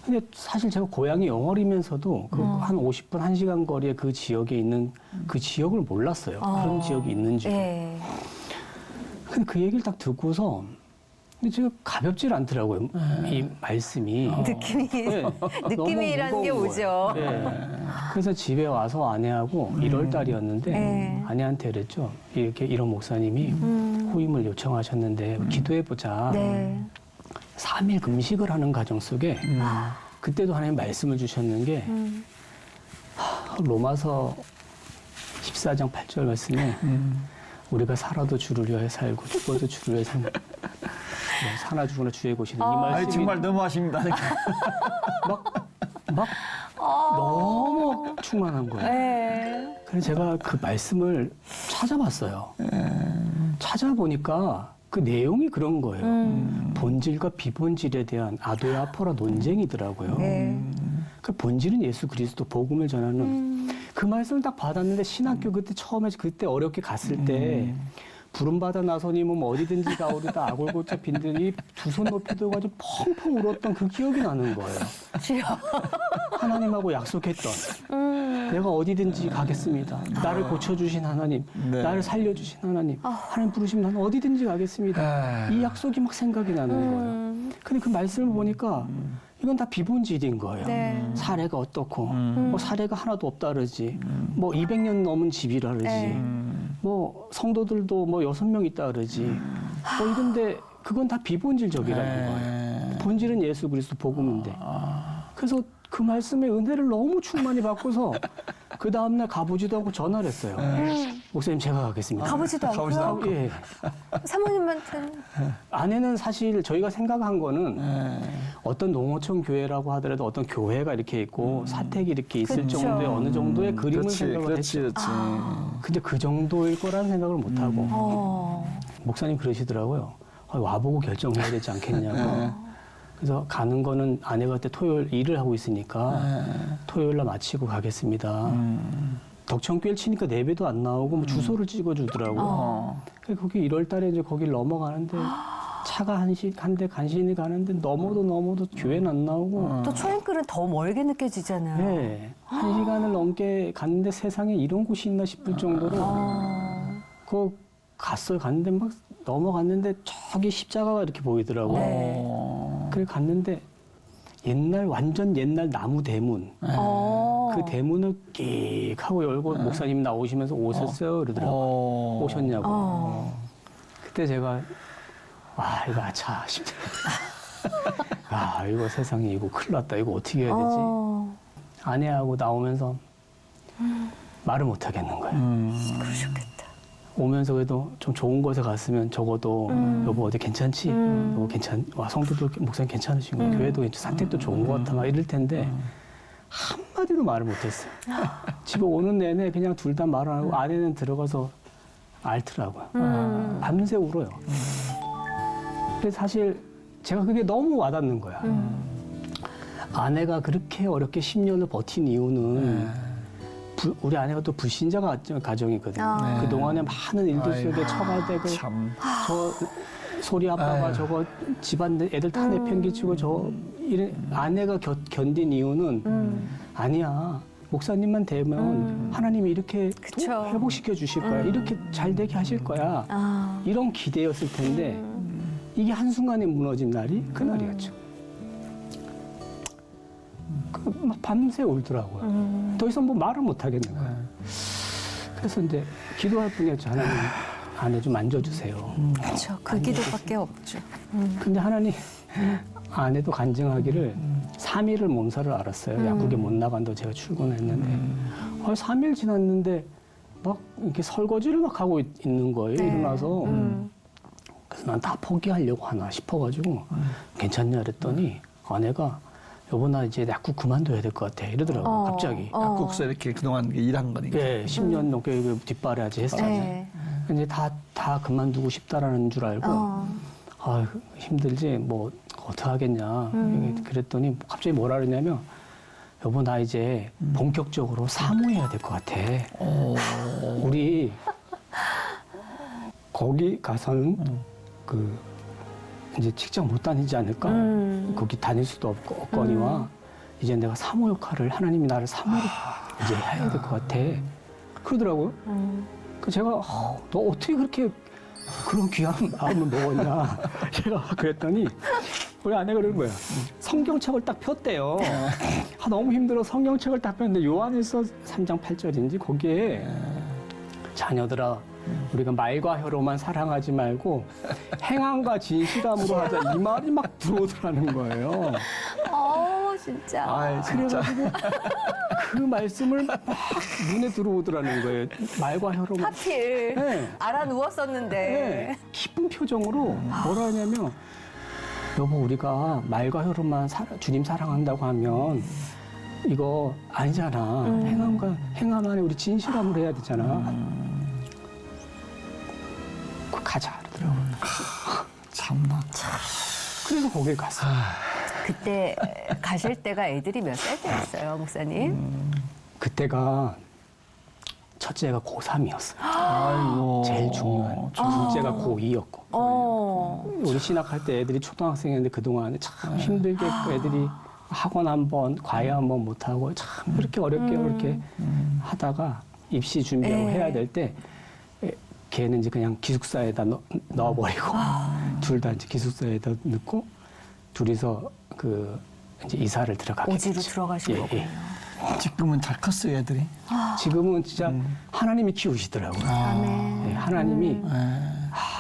D: 근데 사실 제가 고향이 영월이면서도 그 한 50분, 1시간 거리에 그 지역에 있는 그 지역을 몰랐어요. 그런 지역이 있는지.
B: 예.
D: 근데 그 얘기를 딱 듣고서 근데 제가 가볍질 않더라고요. 이 말씀이.
B: 느낌이
D: 네.
B: 느낌이라는 게
D: 너무 무거운
B: 오죠.
D: 거예요. 네. 그래서 집에 와서 아내하고 1월 달이었는데
B: 네.
D: 아내한테 그랬죠. 이렇게 이런 목사님이 후임을 요청하셨는데 기도해 보자.
B: 네.
D: 3일 금식을 하는 과정 속에 그때도 하나님 말씀을 주셨는 게 로마서 14장 8절 말씀에 우리가 살아도 주를 위하여 살고 죽어도 주를 위하여 살고 사나 죽으나 주의 곳이는 이
A: 아이
D: 말씀이
A: 정말 너무하십니다.
D: 막 너무 충만한 거예요.
B: 네.
D: 그래서 제가 그 말씀을 찾아봤어요. 찾아보니까 그 내용이 그런 거예요. 본질과 비본질에 대한 아도야 아포라 논쟁이더라고요.
B: 네.
D: 그 본질은 예수 그리스도 복음을 전하는 그 말씀을 딱 받았는데 신학교 그때 처음에 그때 어렵게 갔을 때 부름받아 나서님은 뭐 어디든지 가오리다 아골고쳐 빈들이 두 손 높이 들어가지고 펑펑 울었던 그 기억이 나는 거예요.
B: 주여.
D: 하나님하고 약속했던 내가 어디든지 가겠습니다. 나를 고쳐주신 하나님,
A: 네.
D: 나를 살려주신 하나님, 하나님 부르시면 나는 어디든지 가겠습니다. 이 약속이 막 생각이 나는 거예요. 근데 그 말씀을 보니까 이건 다 비본질인 거예요.
B: 네.
D: 사례가 어떻고, 뭐 사례가 하나도 없다 그러지, 뭐 200년 넘은 집이라 그러지,
B: 네.
D: 뭐 성도들도 뭐 6명 있다 그러지, 뭐 이런데 그건 다 비본질적이라는 거예요. 본질은 예수 그리스도 복음인데. 그래서 그 말씀의 은혜를 너무 충만히 받고서 그 다음날 가보지도 않고 전화를 했어요. 목사님 제가 가겠습니다.
B: 가보지도
A: 가보지도
B: 않고요.
A: 않고.
D: 예.
B: 사모님한테는
D: 아내는 사실 저희가 생각한 거는 어떤 농어촌 교회라고 하더라도 어떤 교회가 이렇게 있고 사택이 이렇게 있을
B: 그쵸.
D: 정도의 어느 정도의 그림을
A: 그렇지,
D: 생각을
A: 그렇지,
D: 했죠.
A: 그렇지.
D: 근데 그 정도일 거라는 생각을 못 하고 목사님 그러시더라고요. 와보고 결정해야 되지 않겠냐고. 그래서 가는 거는 아내가 그때 토요일 일을 하고 있으니까 토요일 날 마치고 가겠습니다. 덕천교회를 치니까 내배도 안 나오고 뭐 주소를 찍어주더라고요. 그래서 거기 1월 달에 이제 거기를 넘어가는데 차가 한 대 간신히 가는데 넘어도 교회는 안 나오고
B: 또 초행길은 더 멀게 느껴지잖아요.
D: 네, 1시간을 넘게 갔는데 세상에 이런 곳이 있나 싶을 정도로 그 갔는데 막 넘어갔는데 저기 십자가가 이렇게 보이더라고요.
B: 네.
D: 그래 갔는데 완전 옛날 나무 대문. 그 대문을 끽 하고 열고 목사님 나오시면서 오셨어요? 그러더라고요. 오셨냐고. 그때 제가 이거 아차 싶다. 이거 세상에 이거 큰일 났다. 이거 어떻게 해야 되지? 아내하고 나오면서 말을 못 하겠는 거예요.
B: 그러셨겠다.
D: 오면서 그래도 좀 좋은 곳에 갔으면 적어도 여보 어디 괜찮지? 여보 성도들 목사님 괜찮으신 거예요? 교회도 산택도 좋은 것 같아 막 이럴 텐데 한마디도 말을 못했어요. 집에 오는 내내 그냥 둘 다 말 안 하고 아내는 들어가서 앓더라고요. 밤새 울어요. 근데 사실 제가 그게 너무 와닿는 거야. 아내가 그렇게 어렵게 10년을 버틴 이유는 우리 아내가 또 불신자 가정이거든요. 그동안에 많은 일들 속에 처가되고
A: 참.
D: 저 소리 아빠가
A: 아유.
D: 저거 집안 애들 다 내팽개치고 저 이런 아내가 견딘 이유는 아니야. 목사님만 되면 하나님이 이렇게
B: 그쵸.
D: 회복시켜 주실 거야. 이렇게 잘 되게 하실 거야.
B: 아.
D: 이런 기대였을 텐데 이게 한순간에 무너진 날이 그날이었죠. 막 밤새 울더라고요. 더 이상 뭐 말을 못 하겠는 거야. 그래서 이제 기도할 뿐이었죠. 하나님 아내 좀 만져주세요.
B: 그렇죠. 그 기도밖에 없죠.
D: 근데 하나님 아내도 간증하기를 3일을 몸살을 앓았어요. 약국에 못 나간다고 제가 출근했는데 3일 지났는데 막 이렇게 설거지를 막 하고 있는 거예요.
B: 네.
D: 일어나서. 그래서 난 다 포기하려고 하나 싶어가지고 괜찮냐 그랬더니 아내가 여보 나 이제 약국 그만둬야 될 것 같아 이러더라고요. 갑자기.
A: 약국에서 이렇게 그동안 일한 거니까.
D: 예, 10년 넘게 이거 뒷바라지 했잖아요.
B: 네.
D: 이제 다 그만두고 싶다라는 줄 알고 아 힘들지 뭐 어떻게 하겠냐 그랬더니 갑자기 뭐라 그러냐면 여보 나 이제 본격적으로 사모해야 될 것 같아. 우리 거기 가서는 그 이제 직장 못 다니지 않을까? 거기 다닐 수도 없거니와 이제 내가 사모 역할을 하나님이 나를 사모로 이제 해야 될 것 같아. 그러더라고요. 그 제가 너 어떻게 그렇게 그런 귀한 마음을 먹었냐? 제가 그랬더니 우리 아내가 그러는 거야. 성경책을 딱 폈대요. 너무 힘들어 성경책을 딱 폈는데 요한일서 3장 8절인지 거기에 자녀들아 우리가 말과 혀로만 사랑하지 말고 행함과 진실함으로 하자 이 말이 막 들어오더라는 거예요.
B: 진짜.
A: 아, 진짜.
D: 그래가지고 그 말씀을 막 눈에 들어오더라는 거예요. 말과 혀로만.
B: 하필
D: 네.
B: 알아 누웠었는데.
D: 네. 기쁜 표정으로 뭐라 하냐면 여보 우리가 말과 혀로만 주님 사랑한다고 하면 이거 아니잖아. 행함 안에 우리 진실함으로 해야 되잖아. 가자 그러더라고요.
A: 참나.
D: 그래서 거길 갔어요.
B: 그때 가실 때가 애들이 몇 살 때였어요, 목사님?
D: 그때가 첫째가 고3이었어요.
A: 아이고.
D: 제일 중요한. 둘째가 고2였고. 우리 신학할 때 애들이 초등학생이었는데 그동안 참 힘들게 애들이 학원 한 번, 과외 한 번 못하고 참 그렇게 어렵게 하다가 입시 준비하고
B: 네.
D: 해야 될 때 걔는 이제 그냥 기숙사에다 넣어버리고 둘 다 이제 기숙사에다 넣고 둘이서 그 이제 이사를 들어가게
B: 오지로
D: 됐죠.
B: 들어가신 거군요.
A: 지금은 잘 컸어요, 애들이.
D: 지금은 진짜 하나님이 키우시더라고요.
B: 아멘.
D: 네, 하나님이
A: 네.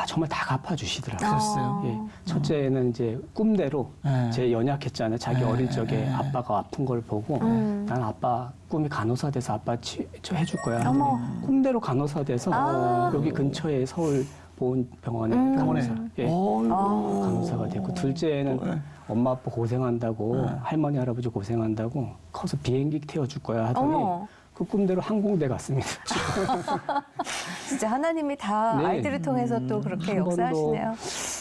D: 정말 다 갚아주시더라고요.
A: 그랬어요.
D: 예, 첫째는 이제 꿈대로
A: 네.
D: 제 연약했잖아요. 자기
A: 네,
D: 어릴 적에
A: 네.
D: 아빠가 아픈 걸 보고 난 아빠 꿈이 간호사 돼서 아빠 저 해줄 거야.
B: 어머.
D: 꿈대로 간호사 돼서 여기 근처에 서울 보훈병원에 간호사, 예, 간호사가 됐고 둘째는 엄마 아빠 고생한다고 할머니 할아버지 고생한다고 커서 비행기 태워줄 거야 하더니
B: 어머.
D: 그 꿈대로 항공대 갔습니다.
B: 진짜 하나님이 다
D: 네.
B: 아이들을 통해서 또 그렇게
D: 한
B: 역사하시네요.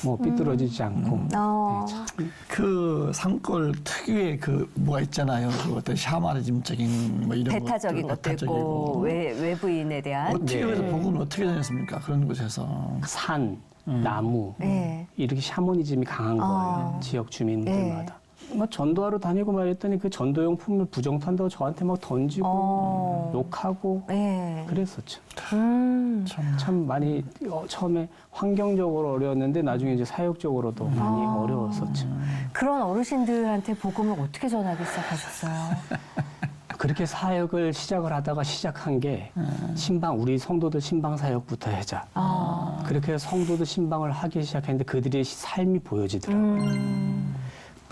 D: 뭐 삐뚤어지지 않고
B: 어.
D: 네, 참
A: 그 산골 특유의 그 뭐가 있잖아요. 그 어떤 샤머니즘적인 뭐 이런
B: 배타적인 것도 있고 외부인에 대한.
A: 어떻게
D: 네.
A: 해서 복음을 어떻게 다녔습니까? 그런 곳에서.
D: 산, 나무
B: 네.
D: 이렇게 샤머니즘이 강한 거예요. 지역 주민들마다. 뭐 전도하러 다니고 말했더니 그 전도용품을 부정탄다고 저한테 막 던지고 욕하고
B: 네.
D: 그랬었죠.
A: 참.
D: 참 많이 처음에 환경적으로 어려웠는데 나중에 이제 사역적으로도 많이 어려웠었죠.
B: 그런 어르신들한테 복음을 어떻게 전하기 시작하셨어요?
D: 그렇게 사역을 시작을 하다가 시작한 게 우리 성도들 신방 사역부터 하자. 그렇게 해서 성도들 신방을 하기 시작했는데 그들의 삶이 보여지더라고요.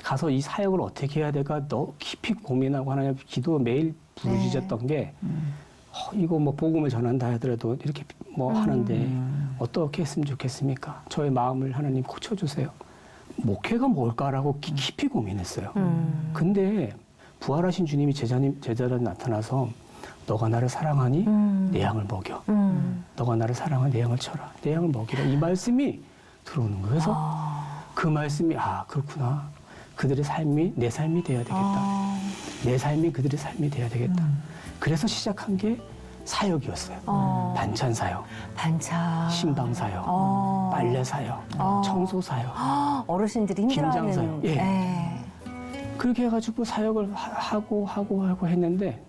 D: 가서 이 사역을 어떻게 해야 될까 너 깊이 고민하고 하나님 기도 매일 부르짖었던 게 이거 뭐 복음을 전한다 하더라도 이렇게 뭐 하는데 어떻게 했으면 좋겠습니까? 저의 마음을 하나님 고쳐주세요. 목회가 뭘까라고 깊이 고민했어요. 근데 부활하신 주님이 제자로 나타나서 너가 나를 사랑하니 내 양을 먹여. 너가 나를 사랑하니 내 양을 쳐라. 내 양을 먹이라. 이 말씀이 들어오는 거예요. 그래서 그 말씀이 그렇구나. 그들의 삶이 내 삶이 돼야 되겠다. 내 삶이 그들의 삶이 돼야 되겠다. 그래서 시작한 게 사역이었어요. 반찬 사역,
B: 반찬.
D: 신방 사역, 빨래 사역, 청소 사역,
B: 어르신들이
D: 김장
B: 힘들어하는.
D: 사역. 예. 그렇게 해가지고 사역을 하고 했는데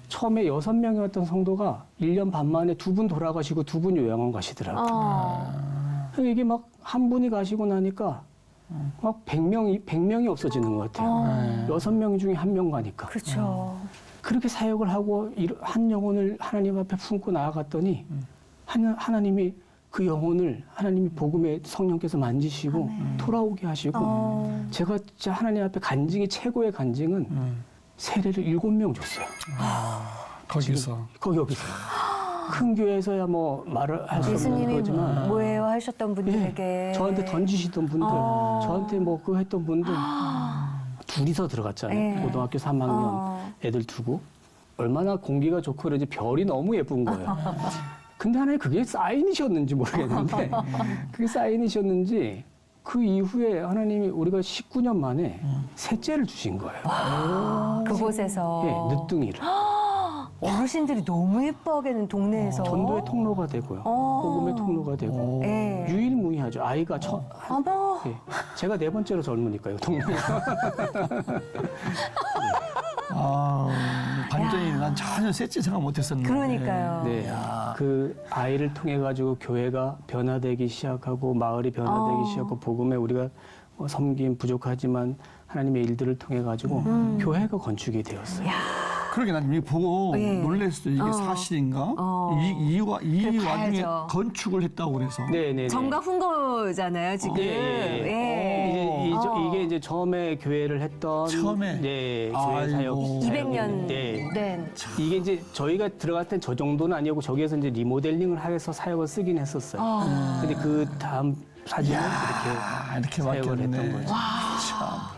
D: 처음에 6명이 왔던 성도가 1년 반 만에 2분 돌아가시고 2분 요양원 가시더라고요. 이게 막 한 분이 가시고 나니까 막 100명이 없어지는 것 같아요. 6명 중에 1명 가니까.
B: 그렇죠.
D: 그렇게 사역을 하고 한 영혼을 하나님 앞에 품고 나아갔더니 하나님이 그 영혼을 하나님이 복음의 성령께서 만지시고 돌아오게 하시고 제가 진짜 하나님 앞에 간증이 최고의 간증은 세례를 7명 줬어요.
A: 거기서.
D: 여기서. 큰 교회에서야 뭐 말을 할 수 없는
B: 예수님이
D: 거지만
B: 뭐예요 하셨던 분들에게.
D: 예, 저한테 던지시던 분들, 저한테 뭐 그거 했던 분들 둘이서 들어갔잖아요.
B: 예.
D: 고등학교 3학년 애들 두고. 얼마나 공기가 좋고 그런지 별이 너무 예쁜 거예요. 근데 하나님 그게 사인이셨는지 모르겠는데 그게 사인이셨는지 그 이후에 하나님이 우리가 19년 만에 셋째를 주신 거예요.
B: 그곳에서.
D: 예, 늦둥이를.
B: 어르신들이 너무 예뻐하게는 동네에서.
D: 전도의 통로가 되고요. 복음의 통로가 되고.
B: 예.
D: 유일무이하죠. 아이가
B: 어머.
D: 예. 제가 4번째로 젊으니까요, 동네에서.
A: 반전이 난 전혀 셋째 생각 못했었는데.
B: 그러니까요.
D: 네. 그 아이를 통해 가지고 교회가 변화되기 시작하고 마을이 변화되기 시작하고 복음에 우리가 뭐 섬김 부족하지만 하나님의 일들을 통해 가지고 교회가 건축이 되었어요.
A: 그러게 난 이거 보고
B: 예.
A: 놀랬어요. 이게 사실인가? 이 와중에
B: 봐야죠.
A: 건축을 했다고 그래서.
D: 네.
B: 정가 훈거잖아요 지금.
D: 예. 이게 이제 처음에 교회를 했던
A: 처음에?
D: 네, 교회 사역
B: 200년
D: 네.
B: 된.
D: 이게 이제 저희가 들어갈 땐 저 정도는 아니고 저기에서 이제 리모델링을 해서 사역을 쓰긴 했었어요. 근데 그 다음 사진은
A: 이렇게
D: 사역을
A: 바뀌었네.
D: 했던 거죠.
A: 참.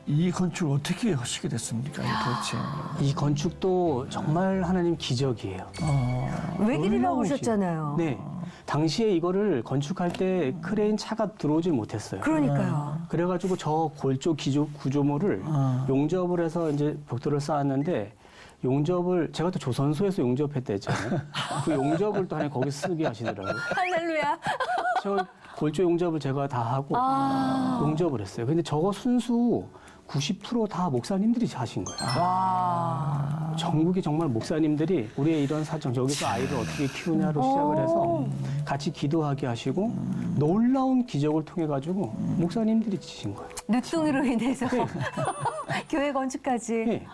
A: 이 건축을 어떻게 하시게 됐습니까? 도대체.
D: 이 건축도 정말 하나님 기적이에요.
B: 외길이라고 하셨잖아요.
D: 네. 당시에 이거를 건축할 때 크레인 차가 들어오질 못했어요.
B: 그러니까요.
D: 그래가지고 저 골조 구조물을 용접을 해서 이제 벽돌을 쌓았는데 용접을 제가 또 조선소에서 용접했댔잖아요. 그 용접을 또 하나님 거기 쓰게 하시더라고요.
B: 할렐루야.
D: 저 골조 용접을 제가 다 하고 용접을 했어요. 근데 저거 순수 90% 다 목사님들이 하신 거예요. 전국이 정말 목사님들이 우리의 이런 사정, 여기서 아이를 어떻게 키우냐로 시작을 해서 같이 기도하게 하시고 놀라운 기적을 통해 가지고 목사님들이 지신 거예요.
B: 늦둥이로 인해서 교회 건축까지.
D: 네.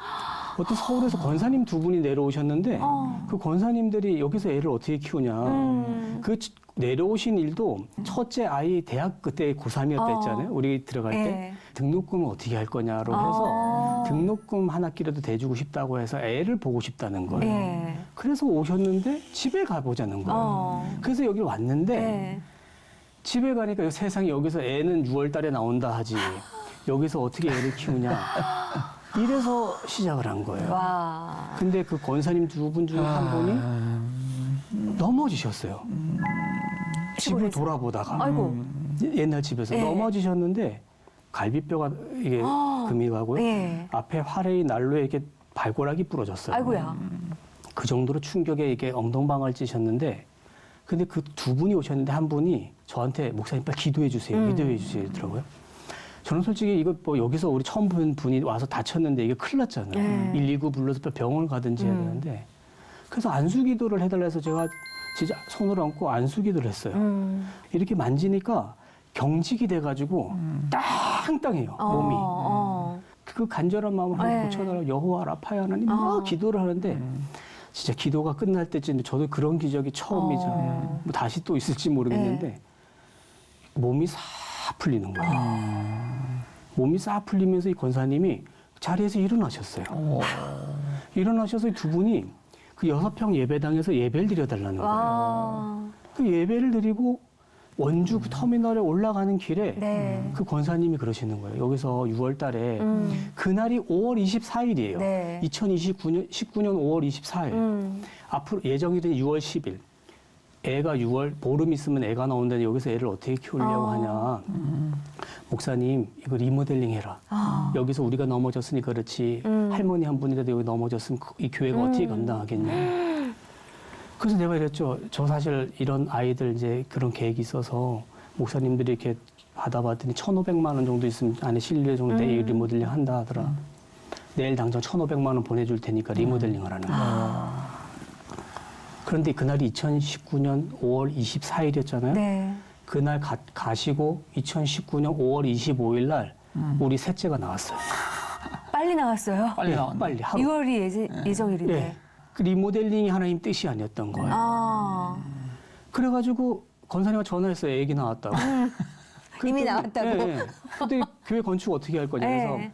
D: 어떤 서울에서 권사님 2분이 내려오셨는데 그 권사님들이 여기서 애를 어떻게 키우냐. 그 내려오신 일도 첫째 아이 대학 그때 고3이었다 했잖아요. 우리 들어갈 때.
B: 네.
D: 등록금을 어떻게 할 거냐로 해서 등록금 한 학기라도 대주고 싶다고 해서 애를 보고 싶다는 거예요.
B: 예.
D: 그래서 오셨는데 집에 가보자는 거예요. 그래서 여기 왔는데
B: 예.
D: 집에 가니까 세상에 여기서 애는 6월 달에 나온다 하지. 여기서 어떻게 애를 키우냐. 이래서 시작을 한 거예요.
B: 와.
D: 근데 그 권사님 2분 중에 한 분이 넘어지셨어요. 집을 돌아보다가.
B: 아이고.
D: 옛날 집에서
B: 예.
D: 넘어지셨는데 갈비뼈가 이게 금이 가고요.
B: 예.
D: 앞에 활의 난로에 이렇게 발가락이 부러졌어요.
B: 아이고야.
D: 그 정도로 충격에 이게 엉덩방아를 찌셨는데 근데 그 2분이 오셨는데 한 분이 저한테 목사님 빨리 기도해 주세요. 기도해 주세요. 이러더라고요. 저는 솔직히 이거 뭐 여기서 우리 처음 본 분이 와서 다쳤는데 이게 큰일 났잖아요. 119 불러서 병원을 가든지 해야 되는데 그래서 안수 기도를 해달라 해서 제가 진짜 손을 얹고 안수 기도를 했어요. 이렇게 만지니까 경직이 돼가지고 땅땅해요, 몸이. 그 간절한 마음을 하나님 고쳐달라고 여호와 라파야 하나님 막 기도를 하는데 진짜 기도가 끝날 때쯤 저도 그런 기적이 처음이죠. 뭐 다시 또 있을지 모르겠는데 몸이 싹 풀리는 거예요. 몸이 싹 풀리면서 이 권사님이 자리에서 일어나셨어요. 일어나셔서 이 2분이 그 6평 예배당에서 예배를 드려달라는 거예요. 그 예배를 드리고 원주 그 터미널에 올라가는 길에
B: 네.
D: 그 권사님이 그러시는 거예요. 여기서 6월 달에 그날이 5월 24일이에요.
B: 네.
D: 2019년 5월 24일. 앞으로 예정이 된 6월 10일. 애가 6월 보름 있으면 애가 나온다는데 여기서 애를 어떻게 키우려고 하냐. 목사님 이거 리모델링 해라. 여기서 우리가 넘어졌으니 그렇지 할머니 한 분이라도 여기 넘어졌으면 이 교회가 어떻게 감당하겠냐. 그래서 내가 이랬죠. 저 사실 이런 아이들 이제 그런 계획이 있어서 목사님들이 이렇게 받아봤더니 1,500만 원 정도 있으면 안에 실내 정도 내일 리모델링 한다 하더라. 내일 당장 1,500만 원 보내줄 테니까 리모델링 하라는 거야. 그런데 그날이 2019년 5월 24일이었잖아요.
B: 네.
D: 그날 가시고 2019년 5월 25일 날 우리 셋째가 나왔어요.
B: 빨리 나왔어요.
A: 빨리 나왔네.
D: 빨리 하루.
B: 6월이 예정일인데.
D: 예. 그 리모델링이 하나님 뜻이 아니었던 거예요.
B: 아,
D: 그래가지고 권사님과 전화했어요. 애기 나왔다고.
B: 이미 나왔다고.
D: 예. 근데 교회 건축 어떻게 할 거냐 그래서
B: 네.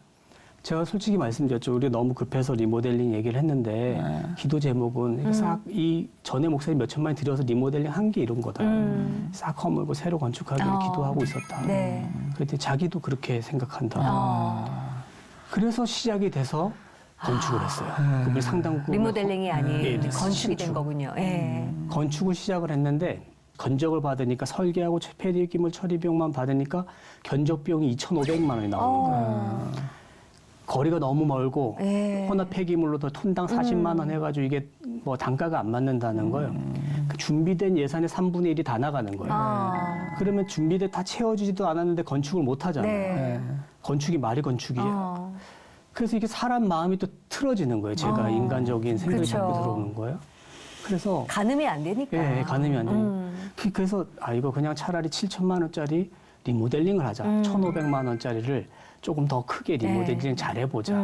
D: 제가 솔직히 말씀드렸죠. 우리 너무 급해서 리모델링 얘기를 했는데 기도 제목은 싹 이 전에 목사님 몇 천만 원 들여서 리모델링 한 게 이런 거다. 싹 허물고 새로 건축하기를 기도하고 있었다.
B: 네.
D: 그랬더니 자기도 그렇게 생각한다. 그래서 시작이 돼서 건축을 했어요. 우리 상당부
B: 리모델링이 아닌
D: 예,
B: 건축이 된
D: 신축.
B: 거군요. 예.
D: 건축을 시작을 했는데 견적을 받으니까 설계하고 폐기물 처리 비용만 받으니까 견적 비용이 2,500만 원이 나오는 거예요. 거리가 너무 멀고
B: 예.
D: 혼합 폐기물로 더 톤당 40만 원 해가지고 이게 뭐 단가가 안 맞는다는 거예요. 그 준비된 예산의 3분의 1이 다 나가는 거예요. 그러면 준비돼 다 채워지지도 않았는데 건축을 못 하잖아요.
B: 네.
D: 건축이 말이 건축이에요. 그래서 이게 사람 마음이 또 틀어지는 거예요. 제가 인간적인 생각이
B: 그쵸.
D: 자꾸 들어오는 거예요. 그래서
B: 가늠이 안 되니까.
D: 예, 가늠이 안 돼요. 그래서 이거 그냥 차라리 7천만 원짜리 리모델링을 하자. 1,500만 원짜리를 조금 더 크게 리모델링 잘해보자.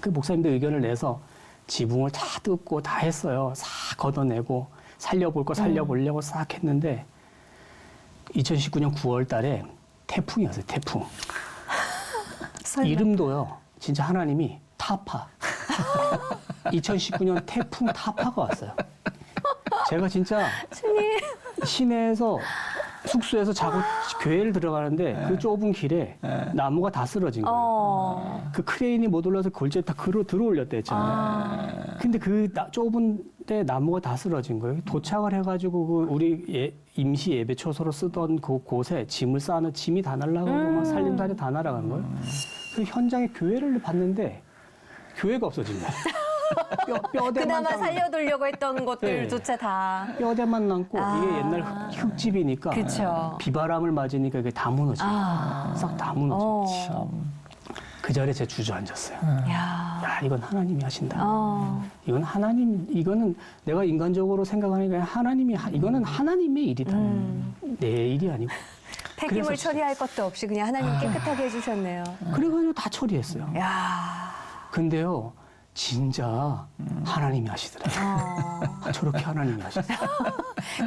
D: 그 목사님들 의견을 내서 지붕을 다 뜯고 다 했어요. 싹 걷어내고 살려볼 거 살려보려고 싹 했는데 2019년 9월 달에 태풍이 왔어요. 태풍.
B: 설마.
D: 이름도요. 진짜 하나님이 타파. 2019년 태풍 타파가 왔어요. 제가 진짜 시내에서 숙소에서 자고 교회를 들어가는데 그 좁은 길에 나무가 다 쓰러진 거예요. 그 크레인이 못 올라서 골재 다 들어올렸다 했잖아요. 근데 그 좁은 데 나무가 다 쓰러진 거예요. 도착을 해가지고 그 우리 임시 예배 초소로 쓰던 그 곳에 짐을 쌓는 짐이 다 날아가고 막 살림살이 다 날아간 거예요. 그 현장에 교회를 봤는데 교회가 없어진 거예요. 뼈대만
B: 그나마
D: 남고,
B: 살려두려고 했던 것들조차 다.
D: 뼈대만 남고 이게 옛날 흙집이니까
B: 그쵸.
D: 비바람을 맞으니까 이게 다 무너져. 싹 다 무너져. 그 자리에 제가 주저앉았어요. 야, 이건 하나님이 하신다. 이건 이거는 내가 인간적으로 생각하니까 이거는 하나님의 일이다. 내 일이 아니고.
B: 폐기물
D: 그래서
B: 처리할 것도 없이 그냥 하나님 깨끗하게 해주셨네요.
D: 그래가지고 다 처리했어요.
B: 야.
D: 근데요, 진짜 하나님이 하시더라고요. 저렇게 하나님이 하시더라고요.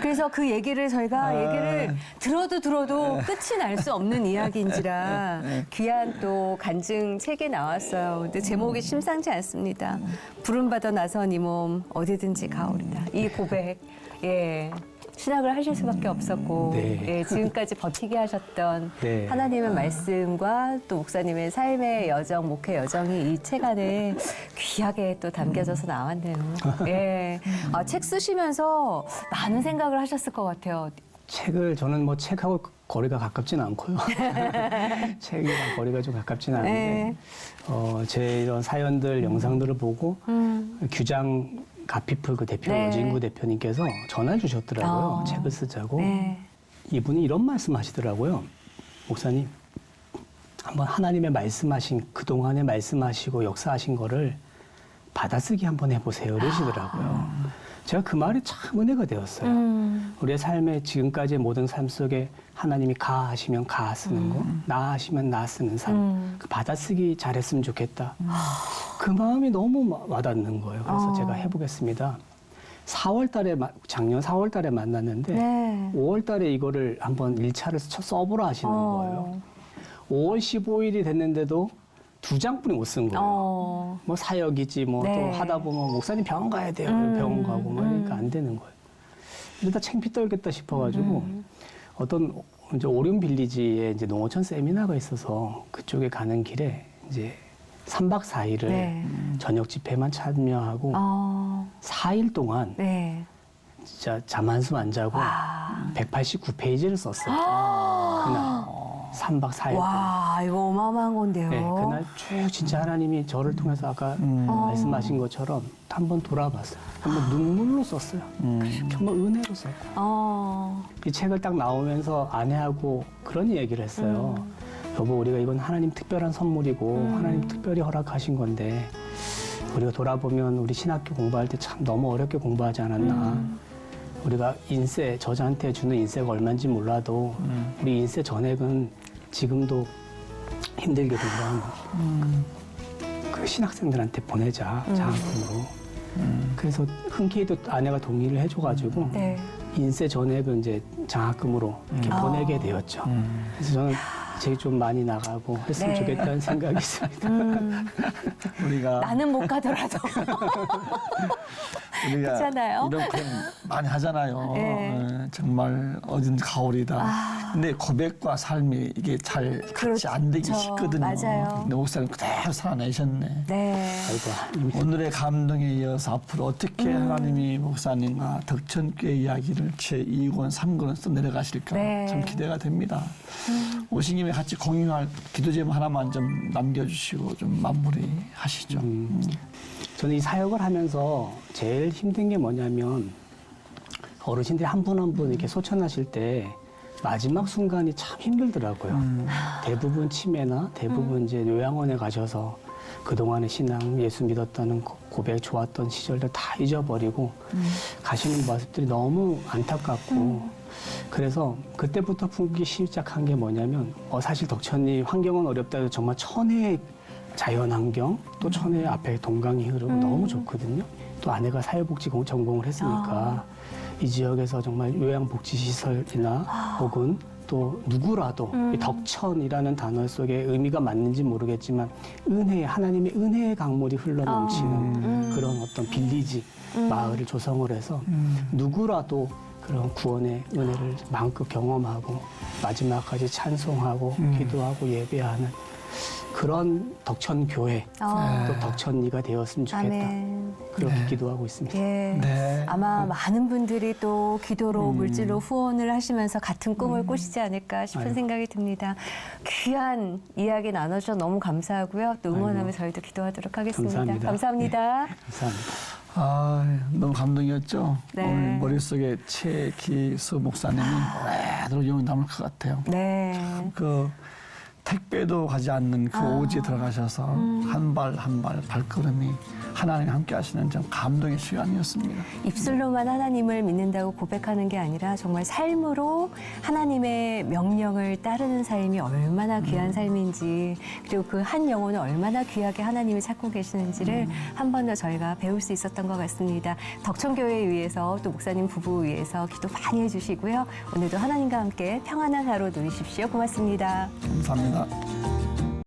B: 그래서 그 얘기를 저희가 얘기를 들어도 끝이 날 수 없는 이야기인지라 귀한 또 간증 책에 나왔어요. 근데 제목이 심상치 않습니다. 부름받아 나선 이 몸 어디든지 가오리다. 이 고백. 예. 신학을 하실 수밖에 없었고
D: 네.
B: 예, 지금까지 버티게 하셨던
D: 네.
B: 하나님의 말씀과 또 목사님의 삶의 여정, 목회 여정이 이 책 안에 귀하게 또 담겨져서 나왔네요. 예. 책 쓰시면서 많은 생각을 하셨을 것 같아요.
D: 저는 뭐 책하고 거리가 가깝진 않고요. 책이랑 거리가 좀 가깝진 않은데, 제 이런 사연들, 영상들을 보고 규장 가피풀 그 대표,
B: 네.
D: 어진구 대표님께서 전화를 주셨더라고요. 책을 쓰자고.
B: 네.
D: 이분이 이런 말씀 하시더라고요. 목사님, 한번 하나님의 말씀하신, 그동안에 말씀하시고 역사하신 거를 받아쓰기 한번 해보세요. 이러시더라고요. 제가 그 말이 참 은혜가 되었어요. 우리의 삶의 지금까지의 모든 삶 속에 하나님이 가 하시면 가 쓰는 거, 나 하시면 나 쓰는 삶, 그 받아쓰기 잘했으면 좋겠다. 그 마음이 너무 와닿는 거예요. 그래서 제가 해보겠습니다. 4월 달에, 작년 4월 달에 만났는데,
B: 네.
D: 5월 달에 이거를 한번 1차를 써보라 하시는 거예요. 5월 15일이 됐는데도 2장뿐이 못 쓴 거예요. 뭐 사역이지 뭐 또
B: 네.
D: 하다 보면 목사님 병원 가야 돼요. 병원 가고 막 그러니까 안 되는 거예요. 이러다 창피 떨겠다 싶어가지고 어떤 이제 오륜 빌리지에 이제 농어촌 세미나가 있어서 그쪽에 가는 길에 이제 3박 4일을
B: 네.
D: 저녁 집회만 참여하고 4일 동안
B: 네.
D: 진짜 잠 한숨 안 자고 189페이지를 썼어요. 그날. 3박 4일.
B: 와, 이거 어마어마한 건데요.
D: 네, 그날 쭉 진짜 하나님이 저를 통해서 아까 말씀하신 것처럼 한번 돌아봤어요. 한번 눈물로 썼어요. 한번 은혜로 썼고. 이 책을 딱 나오면서 아내하고 그런 얘기를 했어요. 여보, 우리가 이건 하나님 특별한 선물이고 하나님 특별히 허락하신 건데 우리가 돌아보면 우리 신학교 공부할 때 참 너무 어렵게 공부하지 않았나. 우리가 인세, 저자한테 주는 인세가 얼마인지 몰라도 우리 인세 전액은 지금도 힘들게 공부하는 그 신학생들한테 보내자, 장학금으로. 그래서 흔쾌히도 아내가 동의를 해줘가지고
B: 네.
D: 인세 전액은 이제 장학금으로 이렇게 보내게 되었죠. 그래서 저는 제일 좀 많이 나가고 했으면
B: 네.
D: 좋겠다는 생각이 있습니다.
A: 우리가
B: 나는 못 가더라도. 그렇잖아요.
A: 이런 표현 많이 하잖아요.
B: 네.
A: 정말 어딘 가오리다. 근데 고백과 삶이 이게 잘 같이 안 되기
B: 그렇죠.
A: 쉽거든요.
B: 맞아요.
A: 근데 목사님 그대로 살아내셨네.
B: 네.
D: 아이고,
A: 오늘의 감동에 이어서 앞으로 어떻게 하나님이 목사님과 덕천교회 이야기를 제2권, 3권을 써 내려가실까
B: 네.
A: 참 기대가 됩니다. 오신 김에 같이 공유할 기도 제목 하나만 좀 남겨주시고 좀 마무리하시죠.
D: 저는 이 사역을 하면서 제일 힘든 게 뭐냐면 어르신들이 한 분 한 분 이렇게 소천하실 때 마지막 순간이 참 힘들더라고요. 대부분 치매나 대부분 이제 요양원에 가셔서 그동안의 신앙, 예수 믿었다는 고백, 좋았던 시절들 다 잊어버리고 가시는 모습들이 너무 안타깝고 그래서 그때부터 품기 시작한 게 뭐냐면 사실 덕천이 환경은 어렵다 해도 정말 천혜의 자연환경 또 천혜의 앞에 동강이 흐르고 너무 좋거든요. 또 아내가 사회복지 전공을 했으니까 이 지역에서 정말 요양복지시설이나 혹은 또 누구라도 이 덕천이라는 단어 속에 의미가 맞는지 모르겠지만 하나님의 은혜의 강물이 흘러넘치는 그런 어떤 빌리지 마을을 조성을 해서 누구라도 그런 구원의 은혜를 마음껏 경험하고 마지막까지 찬송하고 기도하고 예배하는 그런 덕천교회 또 덕천리가 되었으면 좋겠다.
B: 아멘.
D: 그렇게 기도하고 있습니다.
B: 예.
A: 네.
B: 아마 많은 분들이 또 기도로 물질로 후원을 하시면서 같은 꿈을 꾸시지 않을까 싶은 생각이 듭니다. 귀한 이야기 나눠주셔서 너무 감사하고요. 또 응원하며 저희도 기도하도록 하겠습니다.
D: 감사합니다.
B: 감사합니다.
D: 감사합니다.
A: 너무 감동이었죠.
B: 네.
A: 오늘 머릿속에 최기수 목사님이 오래도록 영원히 남을 것 같아요.
B: 네.
A: 그 택배도 가지 않는 그 오지에 들어가셔서 한 발 한 발 발걸음이 하나님 함께 하시는 참 감동의 시간이었습니다.
B: 입술로만 하나님을 믿는다고 고백하는 게 아니라 정말 삶으로 하나님의 명령을 따르는 삶이 얼마나 귀한 삶인지 그리고 그 한 영혼을 얼마나 귀하게 하나님이 찾고 계시는지를 한 번 더 저희가 배울 수 있었던 것 같습니다. 덕천교회 위해서 또 목사님 부부 위해서 기도 많이 해주시고요. 오늘도 하나님과 함께 평안한 하루 누리십시오. 고맙습니다.
A: 감사합니다.